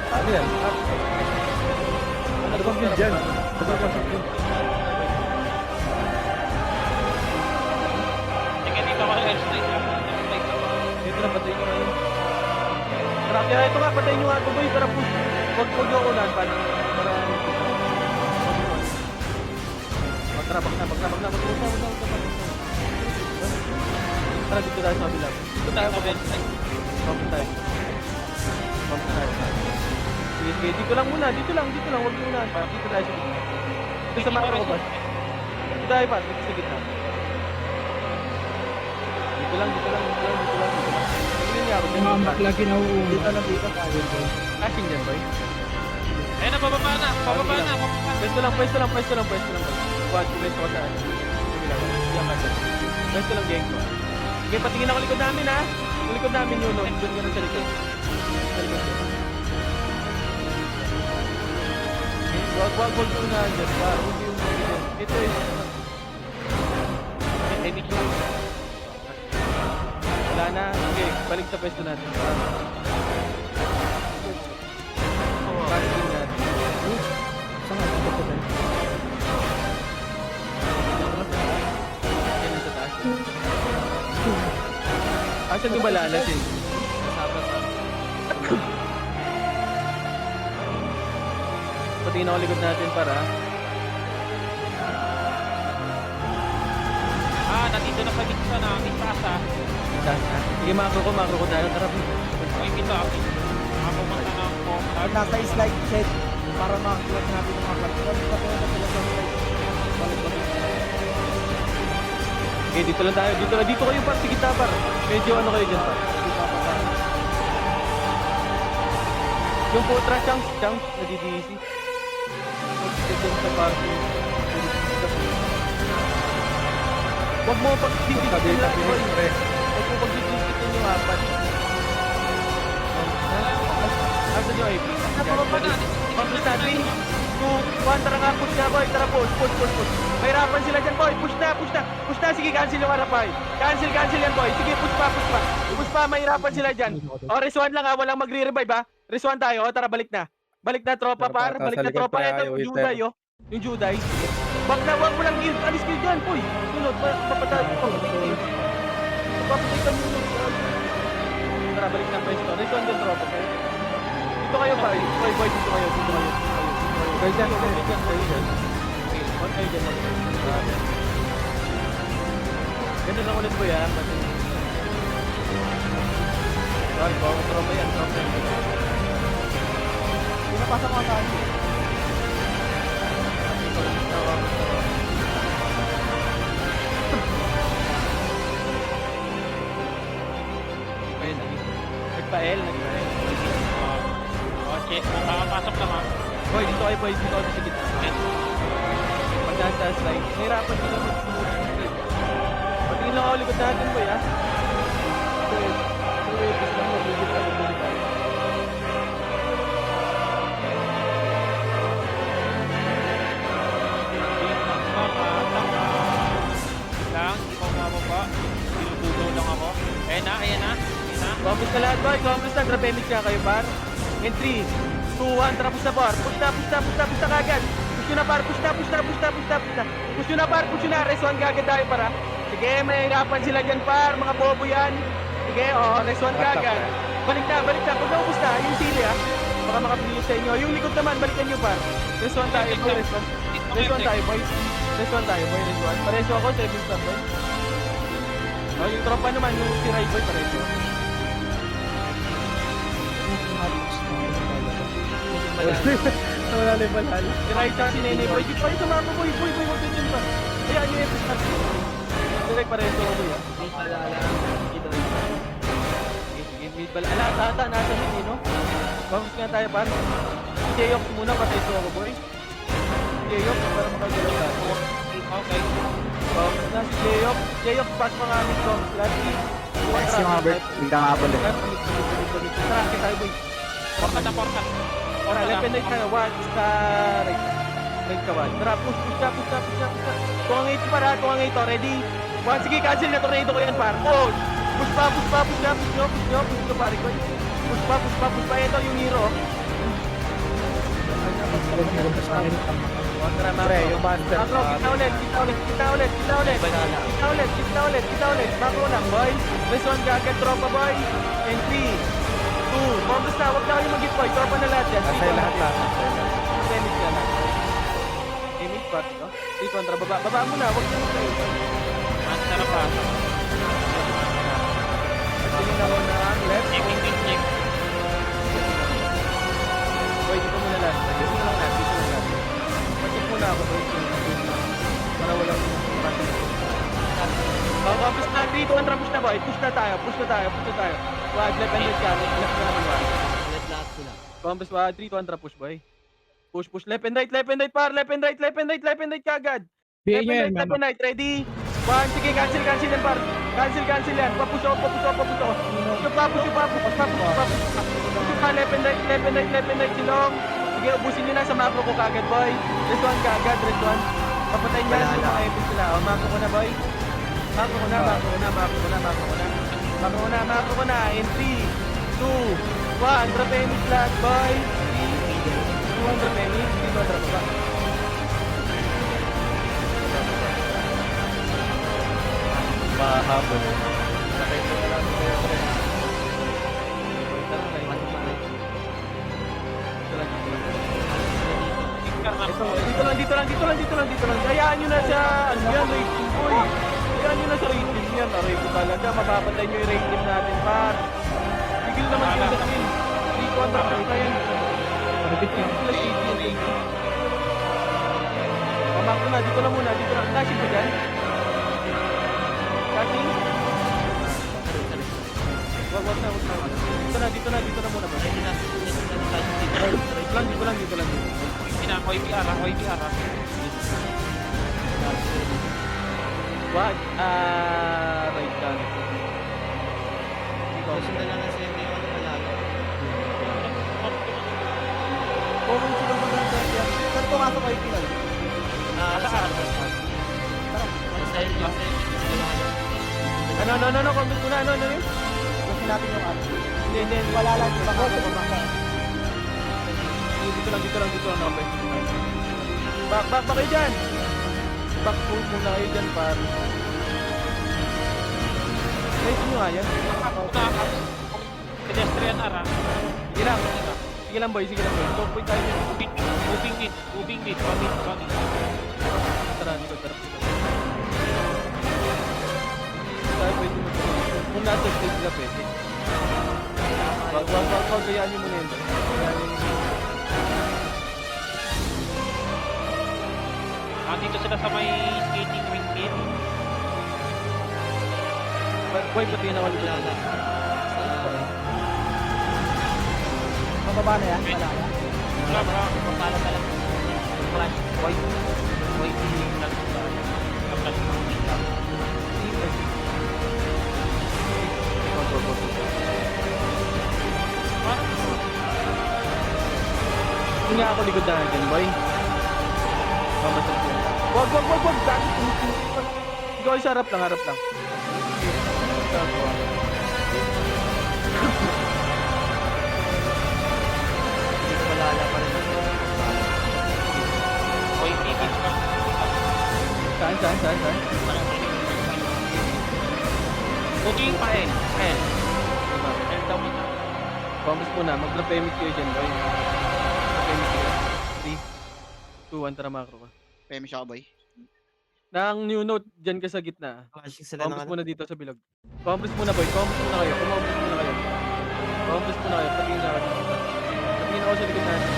Ano yan? Ano bang build dyan? Sige, dito ako airstrike. Dito na, patayin nyo ngayon. Tara, kaya ito nga, patayin nyo nga ito, boy. Tara, push. Huwag nyo ako na, para... Tara, bak na. Tara, dito tayo sa kabilang. Dito tayo sa website. Pump tayo. Sige, dito lang muna. Dito lang. Huwag nyo unahan, pa. Dito tayo sa gitna. Dito sa mako ko, ba? Dito tayo, pa. Dito sa gitna. Dito lang. Hindi niya ako. Mamak lagi na uuwi. Dito tayo, boy. Asing dyan, boy. Ayun na, bababa na. Pwesto lang. Squad, pwesto ko sa akin. Pwesto lang, gang ko. Sige, patingin ako likod namin, ha? Yung likod namin yun, no? Doon ka rin sa likod. Sa likod. Okay, go out Wag yung unahan dyan, par. Huwag yung unahan dyan. Ito is... May mix lang. Wala na. Sige, balik sa pwesto natin. Balik din natin. Saan nga? Saan ba tayo? Yan ang sa taas. Asan yung balalas eh? Pati na likod natin para. Nandito na sa mix na. Mix asa. Taas na. Sige, makro ko tayo. Tara, May kita. Nakapumunta na ako. Pag nasa slide set, para makakulat natin yung mga clutch. Balik na sila sa slide. Balik. Okay, dito lang tayo. Dito kayo par. Sige, par. Medyo ano kayo dyan par. Yung putra, chunks, nadidisi. Dito sa party. Huwag mo pag-didisitin lang, boy. Huwag mo pag-didisitin yung apat. Asan yung IP? Pag-push natin. 2, 1, tara nga, push na, boy. Tara, push. Mahirapan sila dyan, boy. Push na. Sige, cancel yung harapay. Cancel yan, boy. Sige, push pa. Push pa, mahirapan sila dyan. O, reswan lang ha, walang magre-revive ha. Reswan tayo, o, tara, balik na. Balik na, tropa, par. Balik na, tropa. Ito, yung Juday, oh. Yung Juday. Wag mo lang alis kayo dyan, boy. Sunod, papatay ka muna. Tara, balik na pwesto. Reswan dyan, tropa. Dito kayo, par. Boy, dito kayo. Kayo dyan. Huwag kayo dyan. Ganun lang ulit, boy, ha. Sorry, tropa yan. Pinapasok ko sa akin. Ayun, nagpa-L. Check. Makakapasok lang ha. Boy, dito kayo, boy. Dito kayo sa gitna. Pag nasa slide, nahirapan nyo lang mag-slide. Patingin lang ako likod natin, boy, ha. Lang, ikaw mababa. Sinubugaw lang ako. Ayan na. Compass na lahat, boy. Compass na. Drapemic ka kayo, par. In 3, 2, 1. Tapos na, par. Push na kagad. Push nyo na, par. Push na. Push nyo na, par. Rest 1 kagad tayo, para. Sige, mahirapan sila dyan, par. Mga bobo yan. Sige, rest 1 kagad. Balik na. Pag naubos na, yung sili, ha. Baka makapilis sa inyo. Yung likod naman, balikan nyo, par. Rest 1 tayo, boy. Rest 1 tayo, boy. Rest 1 tayo, boy. Rest 1. Pareso ako, 7 star, boy. Yung tropa naman, yung si Rai, boy. Pareso. Wala na balal. Si Rai sa si Nene, boy. Dito kayo sumama, boy. Huwag din pa. Kaya yung FS na. Direct pareso ako, boy. Mid bala. Ata, nasa mid, no? Bangos nga tayo, par. Si Jayok muna, pareso ako, boy. Si Jayok, para makagalaw tayo. Okay. Bangos na si Jayok. Jayok, pass mga aming songs. Lati. Nice yung Albert. Biglang habol eh. Tara, kita tayo, boy. Porkat. Tara, left and right tayo. One, sa right. Right ka, one. Tara, push na. Tuwang 8 para, tuwang 8. Ready? One, sige, cancel na. Tornado ko yan, par. Push. Push pa. Push nyo, pare ko. Push pa. Ito yung hero. Tara, Pre, yung master. Makro, kita ulit. Makro lang, boy. Rest 1 kagad, tropa, boy. And 3, 2, bombas na. Huwag na kayo mag-hit, boy. Tropa na lahat yan. Nasa lahat. Damage ka lang. Damage part, no? 3 kontra, baba mo na. Huwag na mag-kayo. Ang sarap ha. Pagtingin ako na ang left. Check. Boy, dito muna lahat. Dito lang lahat. Mag-check muna ako, boy. Para walang patin. Compass na, 3, 2, 1, push na, boy. Push na tayo. Wag, left and right ka. Left na naman, wag. Compass, wag, 3, 2, 1, push, boy. Push, left and right, par. Left and right kagad. Bigyan nyo yan, Left and right, ready? 1, sige, cancel yan, par. Cancel yan. Papush ako. Push pa, left and right, silong. Sige, ubusin nyo na sa macro ko kagad, boy. Rest 1 kagad, rest 1. Papatayin niya yung mga epic sila. O, macro ko na, boy. Macro ko na, macro ko na, macro ko na, macro ko na. Macro ko na, macro ko na. In 3, 2, 1. Drop epic lahat, boy. 3, 2, drop epic. 3, 2, drop ba? Mahapon. Sakay ko na lang kayo, pre. Dito lang. Hayaan nyo na siya. Ano yan, rating boy. Hayaan nyo na sa rating yan. Aray ko talaga. Mapapatay nyo yung rating natin, par. Tigil naman kayo sa kill. 3 na yan. Plus 18. Pamak ko na. Dito lang muna. Dito lang. Dashing ba dyan? Dashing? Wag na. Dito na muna ba? Dito lang. OIPR. Wag. Right down. Ikaw. Comment sila maganda yan. Saan pumasok kayo pinag? Ano, comment muna. Ano yun? Gusto natin yung app. Hindi. Wala lang. Baka Dito lang, okay. Back kayo dyan. Back full muna kayo dyan, par. Nice nyo nga yan. Pedestrian ara. Sige lang boy. Top point tayo. Moving mid. Pamit. Tara, dito. Tayo pwede mo. Kung nasa stage sila pwede. Wag, gayaan nyo muna yun. Dito sila sa may skating ring pit. Boy, pati yun ako dito. Mababa na yan. Wala yan. Wala. Papala talaga. Flash. White lang. Hindi nga ako likod na dyan, boy. Mamasal ko. Wag. Ikaw ay harap lang. Saan? Booking pa eh. L daw muna. Promise muna, mag-payment kayo dyan, boy. Mag-payment kayo. 3, 2, 1, tara macro ka. Pemi siya boy. Nang new note, dyan ka sa gitna. Flashing sila Compass muna dito sa bilog. Compass muna, boy. Compass muna kayo. Patingin na ako dito. Patingin ako sa likod natin.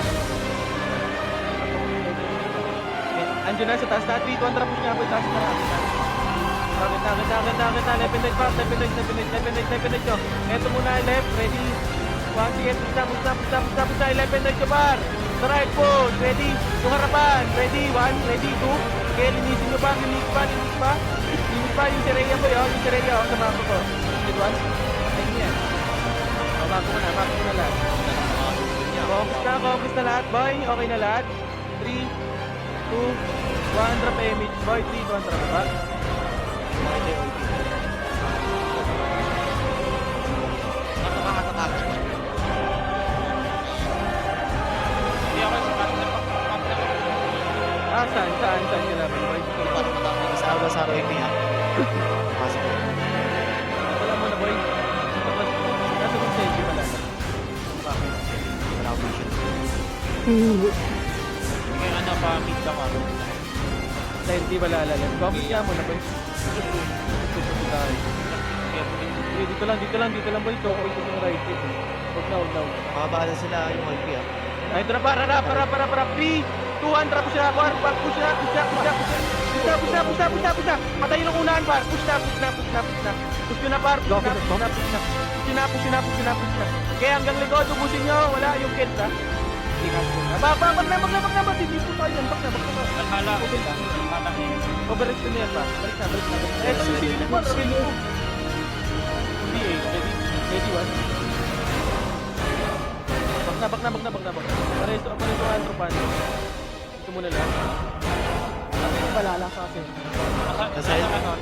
Andiyan na sa taas na. 3, 2, 1, tara push nga, boy. Taas na. Kita. Lepenage pa. Lepenage nyo. Eto muna, left. Ready. Sige, push na. Lepenage nyo, par. Sa right push. Ready. Yung harapan. Ready. 1, ready. 2. Okay, linisin nyo pa. Linis pa. Yung Sereia, boy. Yung Sereia. Sa mako ko. Good one. Patay nyo yan. Mako ko na lahat. Compass na lahat, boy. Okay na lahat. 3, 2, 1, drop image. Boy, 3, 2, 1, drop back. Hindi ako sa partner. Saan ka namin, boy? Kasama sa RAP ha. Wala mo na, boy. Nasa kong safety pala. Kaya pa mid ka pa. Safety pala alalan. Compass nga mo na, boy. Dito lang, boy. Toko ito yung right hit. Huwag na. Makabalan sila yung RAP ha. Ay, ito na, para. 3, 2, 1, trap siya, par. Push na. Patayin ang unahan, par. Push na. Push nyo na, par. Push na. Kaya hanggang likod, ubusin nyo. Wala yung kids, ha. Bag na. Hindi po tayo yan. Bag na. Alhala. Overreach ko na yan, pa. Balik na. Eto yung sinili mo, Rabelo. Hindi eh. Ready, 1. Bak. Pareso ang tropan. Ito muna lang. Balala sa akin. Nasa kanan.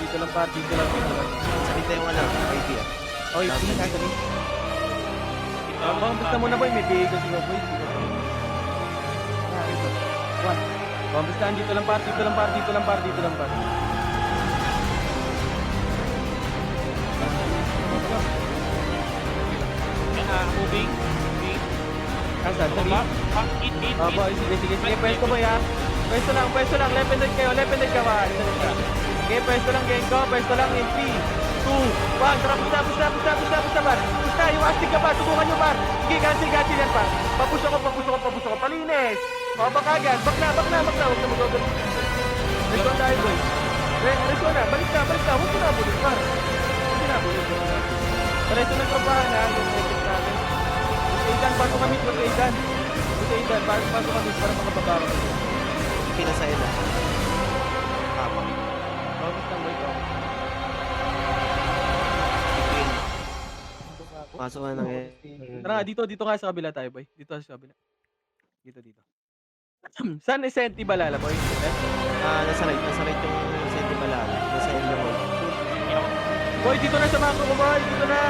Dito lang par, dito lang. Sakit na yung IP ah. Oy, sige. Basta muna boy, may bigay kasi boy. Basta dito lang par. Moving. Asa, Baba. dali. Hit. Oh boy, sige. Pwesto boy ha. Pwesto lang. Left and right ka ba? Okay, pwesto lang, Genko. Pwesto lang, in 3, 2, 1. Tara, pusta, par. Pusta, yung astig ka pa. Tubukan nyo, par. Sige, cancel yan, par. Papush ako. Palinis. O, baka agad. Bak na. Huwag na mag-over. Reswan tayo, boy. Reswan na. Balik na. Huwag ko na bulit, par. Pareso ng tropahan, ha. Yung effect natin. Aidan, pasok kami. Aidan, pasok kami para makababa kami. Pinasain na. Tama. Focus lang, boy. Pasok na ng Tara nga, dito nga sa kabila tayo, boy. Dito sa kabila. Dito. Saan is Senti Balala, boy? Nasa right yung Senti Balala. Nasa inyo mo. Boy, dito na sa mako ko, boy. Dito na.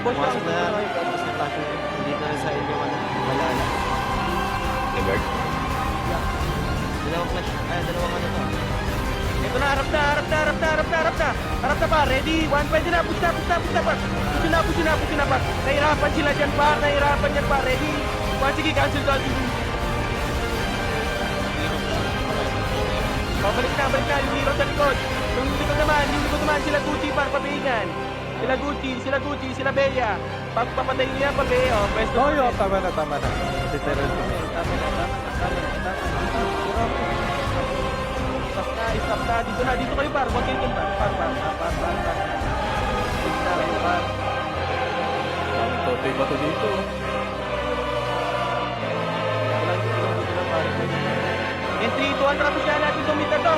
Boss lang. Pasok na. Tapos na pasok. Nandito na sa inyo Balala. Lingard. Dalawang flash. Dalawang ano to. Ito na, harap na. Harap na pa, ready? 1, pwede na. Push na pa. Push na pa. Nahirapan sila dyan pa. Ready? 1, sige, cancel. Balik na. Yung hero sa likod. Yung likod naman, sila Gucci par, pabihingan. Sila Gucci, sila Bea. Pagpapatay niya, Bea. Pwesto. Tama na. Titeran ko. Tama na. Stop na. Dito kayo par. Huwag kayo par. Dito na kayo par. Totoy ba to dito? Dito lang par. Entry, 2 trapos na natin tumita to.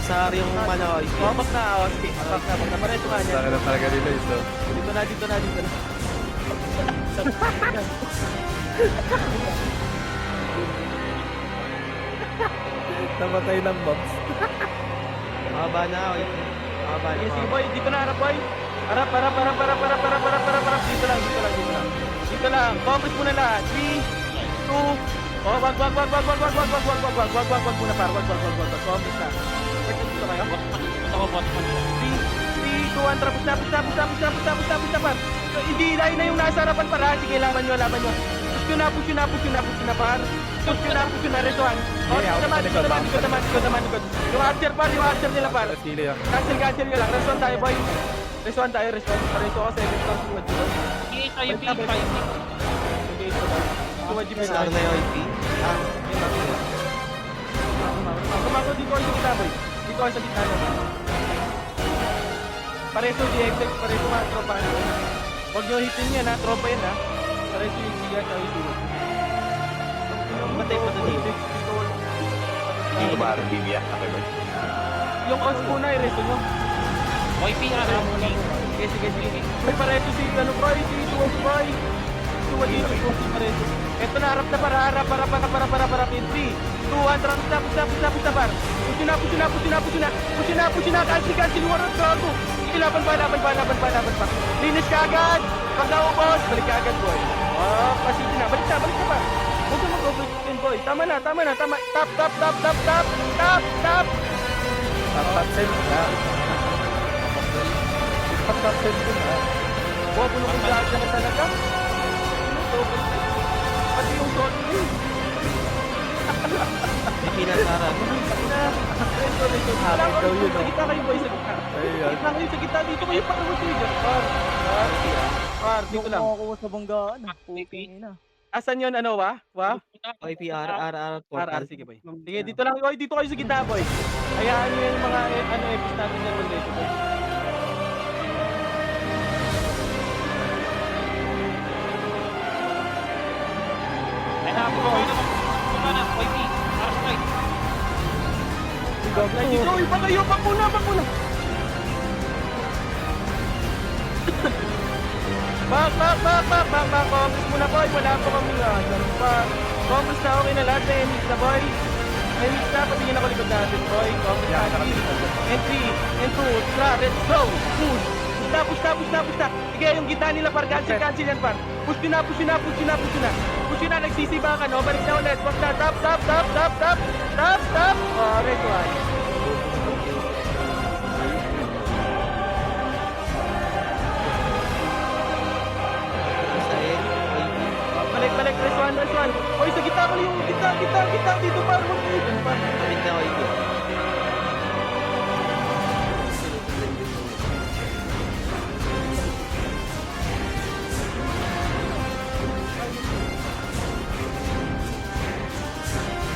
Sa yung mana IP. Bak na. Sige. Bak na. Pareso nga niya. Saka na talaga nila ito. Dito na. Namatay ng bombs. Mahaba na. Sige boy, dito na harap boy. Harap. Dito lang. Focus muna lahat. 3, 2, oh, wag muna par. Focus na. Dito kayo. Ito ko, bot. 3, 2, 1, tapos na par. Hindi na yung nasa harapan para. Sige, laban nyo. Push na par. Push na, Resuan. Oh, dito naman. Yung archer nila par. Sili ah. Cancel nyo lang. Resuan tayo boy. Pareso ako 7 stars. IP. Star na yung IP. Kumako dito ako sa gitna, boy. Dito ako sa gitna naman. Pareso di exec, pareso mga tropa. Huwag nyo hitin yan ha, tropa yan ha. Pareso yung siya sa isulo. Matay ko na dito. Hindi ko ba bibiyak? Okay ba? Yung odds muna, i-reso nyo. YPR. Sige. May pareso si, Boy, si Tuwa si Boy. Tuwa dito, si pareso. Eto na, harap na para. 3, 2, 1, tapos na par. Push na. Cancel, warot ka ako. Sige, laban pa. Linis ka agad. Pag naubos, balik ka agad, boy. Oh, pasiti na. Balik na pa. Huwag ka mag-overspin, boy. Tama na. Tap. Tapatsin na. Tapatsin ko na. Huwag mo nung lahat na talaga. Pati yung shot mo. May pinasara. Wala ko yun. Sa gitna kayo, boy. Sa gitna. Dito kayo para mag-trigger. Par, dito lang. Makakuha sa banggaan. Puking ina. Asan yun, Wa? IPR, RR, RR, sige, boy. Sige, dito lang. Boy, dito kayo sa gitna, boy. Hayaan nyo yung mga, epis natin dyan, boy. Boy. Ay, napo. YP. Para strike. Dito, iba kayo, back muna. Back. Congress muna boy, wala pa kami Congress na, okay na lahat na MX na boy. MX na, patingin ako likod natin boy. Congress na, entry, and 2, let's go. Push na. Sige, yung gitna nila par, cancel yan par. Push na, nagsisiba ka no, balik na ulit. Wag na, stop. Oh, red one. Balik, press one. Oy, sa gitna ko yung gitna dito par. Balik na ako ito.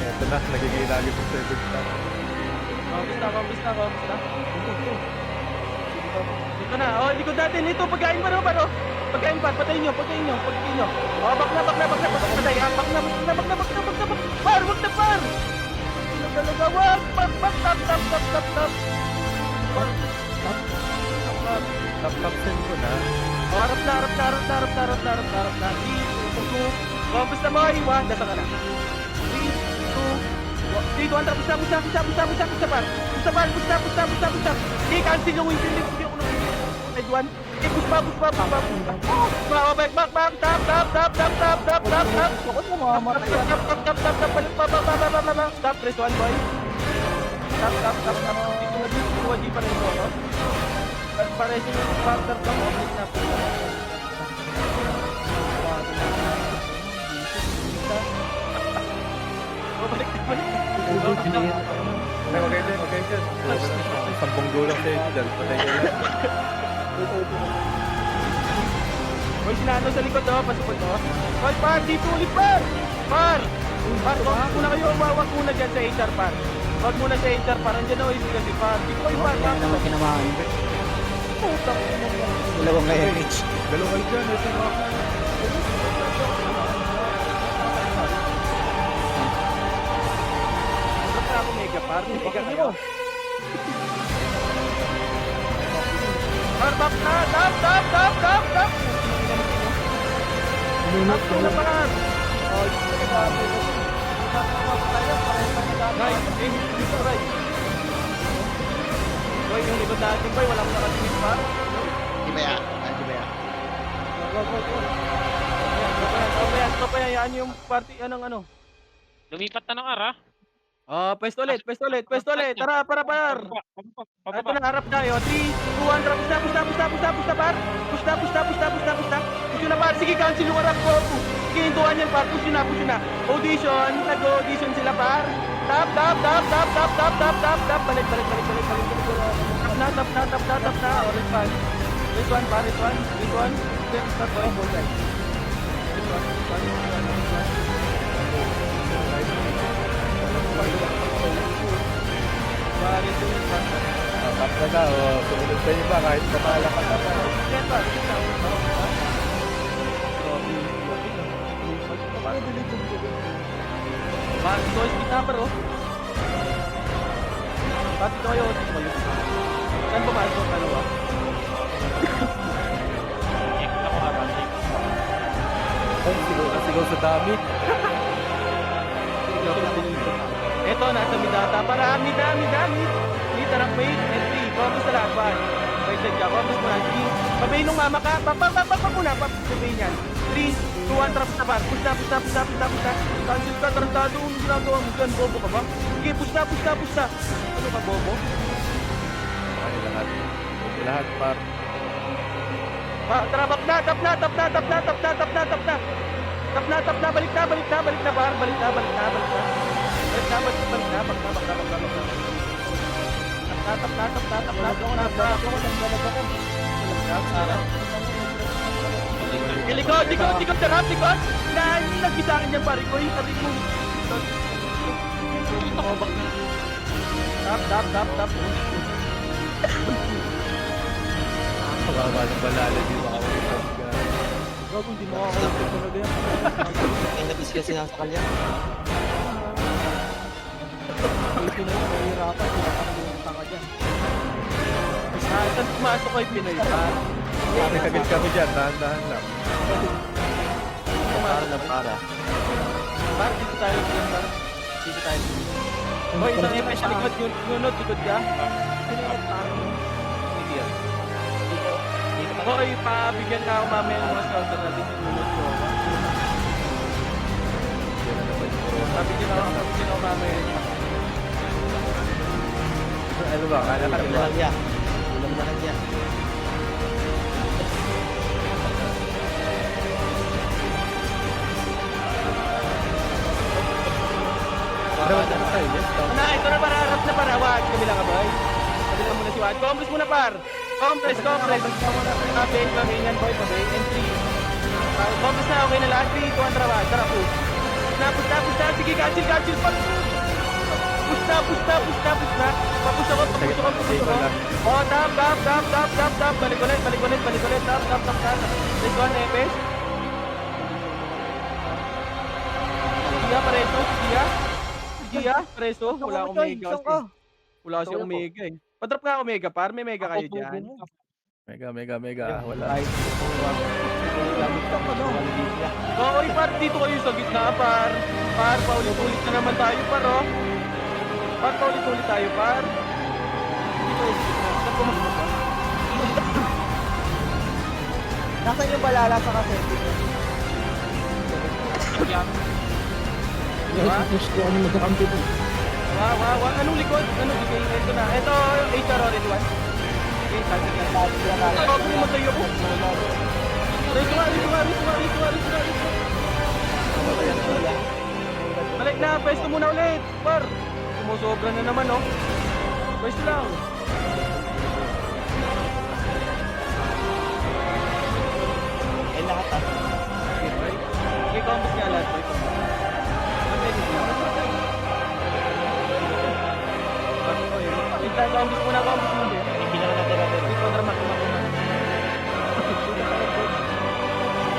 Ito na, nagiging lagi po service na. Kamusta? Dito na, oh, likod natin. Ito, pagkain pa. Pagkain pa, patayin nyo. Oh, bak na, patay. Bak na. Par, wag na par. Ano talaga, wag. Bak, tap. Tap send ko na. Oh, harap na. Kamusta mo, Iwan? Dasa ka na. 3, 2, 1, pusta par. Pusta. Okay, cancel yung win. Hindi ako nang side 1. Okay, push pa. Back. Tap. Ako na mamamatay yan. Stop, press 1 boy. Stop. Dito na di pa rin ako. Pares yung partner ka mo. Balik. Okay din. Sampung gulang sa inyo dyan. Patay ko lang. Boy, sinano sa likod oh, pasupod oh. Boy, par, dito ulit par! Par, wag muna kayo, wag muna dyan sa HR par. Wag muna sa HR par, andyan na OIC kasi par. Dito kayo par, par. kinamahan. Puta ko naman. Dalawang na MH. Dalawang dyan. Ito na. Ba't na ako mega par? Mega kayo. Par, back na! Tap! Tap ko na par! Guys, dito right. Boy, yung likod natin boy, walang nakatingin par. Di ba yan? Stop yan, yan yung party, ano. Lumipat na ng ara. Oh, pwesto ulit. Tara, para. Ito na, harap tayo. 3, 2, 1, drop. Push na, par. Push na, par. Sige, cancel yung harap ko. Sige, hintuan yan, par. Push na. Audition. Nag-audition sila, par. Tap. Balik. Tap na. Orange pan. This one, par. This one. Start boy. This one. Tap na ka. Sumunod sa iba kahit matala ka na. Bakit ito ay speed number oh? Bakit ito kayo? Saan ba maasok ang dalawa? Check ako ara. Ay, sigaw sa dami. Ito, nasa Midata. Para Midami. Tarap wait, and 3. Focus sa laban. Pwede ka. Focus mo na. Pabay nung mama ka. Papuna. Pabay niyan. 3, 2, 1, trap sa bar. Push na. Cancel ka. Tarantado. Ano ginagawa mo dyan? Bobo ka ba? Sige, push na. Ano ka, bobo? Ay, lahat par. Trabak na. Tap na. Balik na, bar. Balik na. Likod, sarap. Nagbisa akin yan, pare ko. Sabi mo. Tap. Kawawa ng balala. Di makakawin. Gago, hindi mo ako talaga yan. Ay, nabis kasi nasa kalya. Ito na yun, mahirapan. dyan. Saan pumasok kay Pinoy par? Kami kagad kami dyan, dahan-dahan lang. Para na para. Par, dito tayo dyan, par. Dito tayo. Hoy, isang EPS sa likod, yunod, likod ka. Sino yung nag-parang? Hindi yan. Dito pa. Hoy, pabigyan na ako mamaya ng mga scouter natin yung yunod ko. Pabigyan ako mamaya. Ano ba, kala ka Ulam na lang yan. Ulam na lang yan. Ito na para, harap na para. Wag, kabila ka boy. Kabila muna si Wad. Compress muna par. Compress. Pabayin yan boy, pabayin. And 3. Compress na, okay na lahat. 3, 2, 1, tara, tara push. Push na. Sige, catchil. Push na. Papush ako. Oh, tap. Balik ulit. Tap. Let's go, Nepes. Gia, preso. Wala akong mega. Wala kasi akong mega eh. Padrop nga ako mega par. May mega kayo dyan. Mega, wala. Oy, par, dito kayo sa gitna, par. Par, paulit-ulit na naman tayo, par, oh. Par, paulit-ulit tayo, par. Dito kayo sa gitna. Saan ko magpunta? Nasaan yung balala sa kasete? Yan. Wow. Anong likod? Okay, ito na. Ito, HR already one. Okay, tagin yan. Ito, pumatay ako. Rito nga. Balik na, pwesto muna ulit. Par, sumusobra na naman, oh. Pwesto lang. Eh, lahat ah. Okay, combos nga lahat. Combos muna. Hindi na lang natin natin. Dito, drama.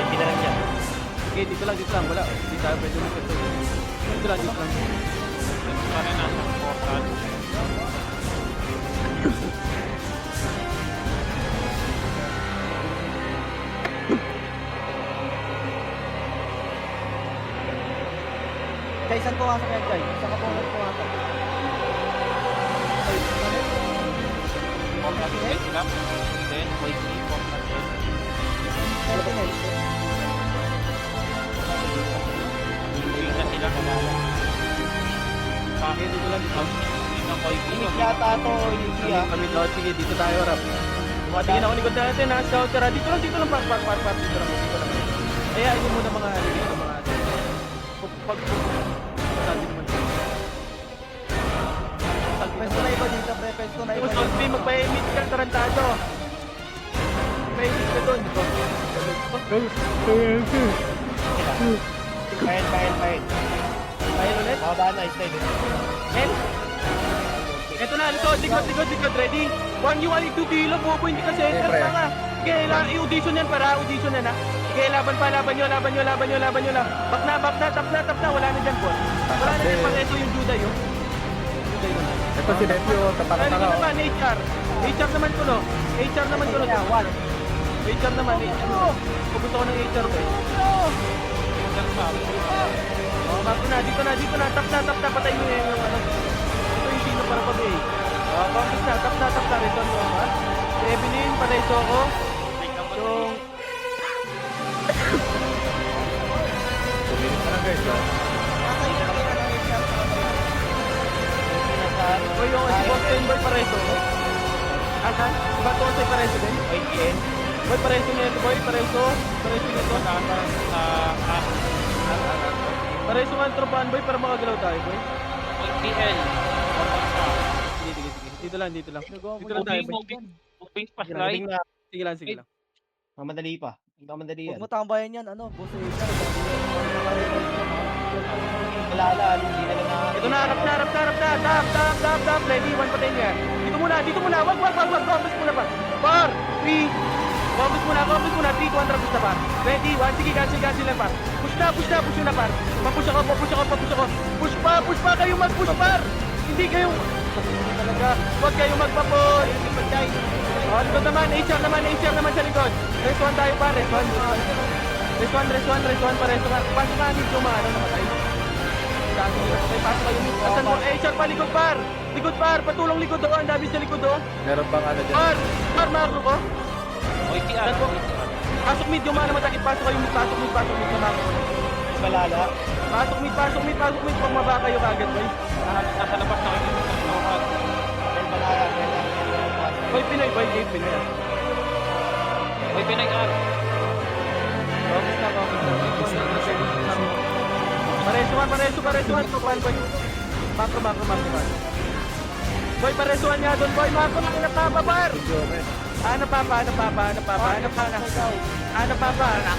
Hindi na lang yan. Okay, dito lang. Wala. Hindi tayo pwede ulit. Dito lang. Para na sa portal. Jay, saan pumasok yan, Jay? Saan ka pumasok? Portal set sila. Then, YC, portal set. Hindi na sila. Okay, dito lang. Hindi na YC. Inig yata ito, Yuki ah. Kami daw, sige, dito tayo, rap. Tingin ako likod natin, ha, scouter, ha. Dito lang, dito lang, par. Dito lang. Ayain mo muna mga sabi naman. Pwesto na iba dito, pre. Pwesto na iba. Tapos, Solvi, magpa-emit ka, tarantado. Magpa-emit ka doon. Fine. Ayun ulit. Mababa na, slide. Men. Ito na, likod. Ready? 1 UI, 2 kilo, bobo, hindi ka center, Pre. tanga. Sige, i-audition yan, audition yan, ha. Sige, laban nyo lang. Back na, tap na, wala na dyan, boss. Wala na dyan, pang ito yung Juday, oh. Juday naman. Ito si Nephew, tapak Ano na naman, HR. HR naman ko, no? HR naman. Pupunta ko ng HR, boy. Oh, back na, dito na, tap na, patay mo yung ano. Ito yung sino para pa, bay. Compass na, tap na, return mo, ha? Si Evelyn, patay so ako. Yung... Sumilit na lang guys, ha. O yung si Boss Boy Pareso. Asan? Si Bato sa Pareso din? YTN. Boy Pareso nito, Pareso nito. Pareso nga ang tropahan, boy, para makagalaw tayo, boy. YTL. Sige. Dito lang. Dito lang tayo, boy. Moving pa slide. Sige lang. Mamadali pa. Hindi ka madali yan. Huwag mo tambayan yan, ano, boss. Malala, hindi na lang na. Ito na, harap na. Tap. Ready, 1 pa din yan. Dito muna. Wag. Compass muna pa. 4, 3. Compass muna. 3, 2, 1, trapos na pa. Ready, 1, sige, cancel lang pa. Push na par. Papush ako. Push pa kayo mag-push par. Hindi kayo. Talaga. Huwag kayong magpapon. Oh, likod naman, HR naman sa likod. Rest 1 tayo pa, rest 1. Rest 1 pa, rest 1. Pasok ka, hindi ano, namatay. Dami nila patay, pasok kayo. Asan mo, HR pa, likod par. Likod par, patulong likod do, ang dami sa likod do. Meron bang ano dyan? Par, makro ko. OTR. Pasok mid, yung mana matakit, pasok kayo mid, pasok mid, na makro. Malala. Pasok mid, pag maba kayo kagad, boy. Nasa labas na kayo. Malala. Boy, Pinoy, boy, Pinoy. Oy, pinag-ar. Focus na. Paresuan. Tupan, boy. Makro. Boy, paresuan nga doon, boy. Makro, hanap pa, bar. Hanap pa.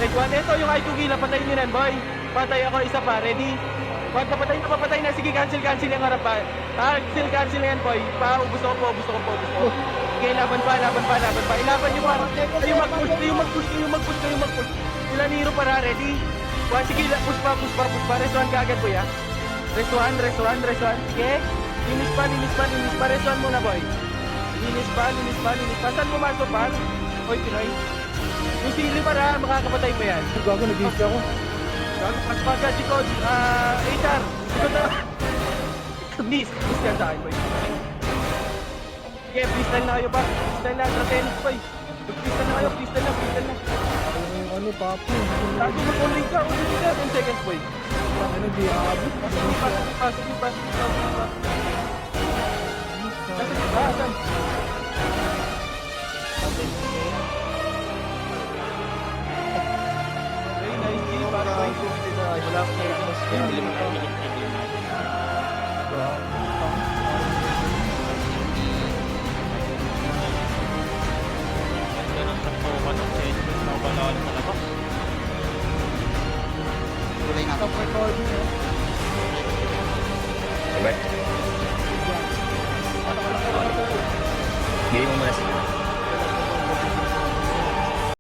Rejuan, ito yung I2 gila, patayin nyo nan, boy. Patay ako, isa pa, ready? Wag papatay na. Sige, cancel yung harap pa. Cancel yan, boy. Ubus ko po. Okay, laban pa. Ilaban nyo pa. Kayo mag-push. Ilan hero para, ready? Sige, push pa. Resuan ka agad, boy, ha? Resuan. Sige. Linis pa. Resuan muna, boy. Linis pa. Saan pumasok pa? Oy, Pinoy. Yung sili para, makakapatay pa yan. Gago, nag-iis ako. Pagka si Coach, HR, ito na. Miss yan sa akin, boy. Sige, freestyle na kayo ba? Freestyle na, Dratenis, boy. Freestyle na kayo, freestyle na. Ano, papo? Tago mag-only ka, 10 seconds, boy. Ano, di abot? Pasok. Asan? Okay, nice kill, pare, boy. Wala ko kayo mas Ganun sa tuman ng change. Nabalawal sa labas. Tuloy na. Game mo muna sila.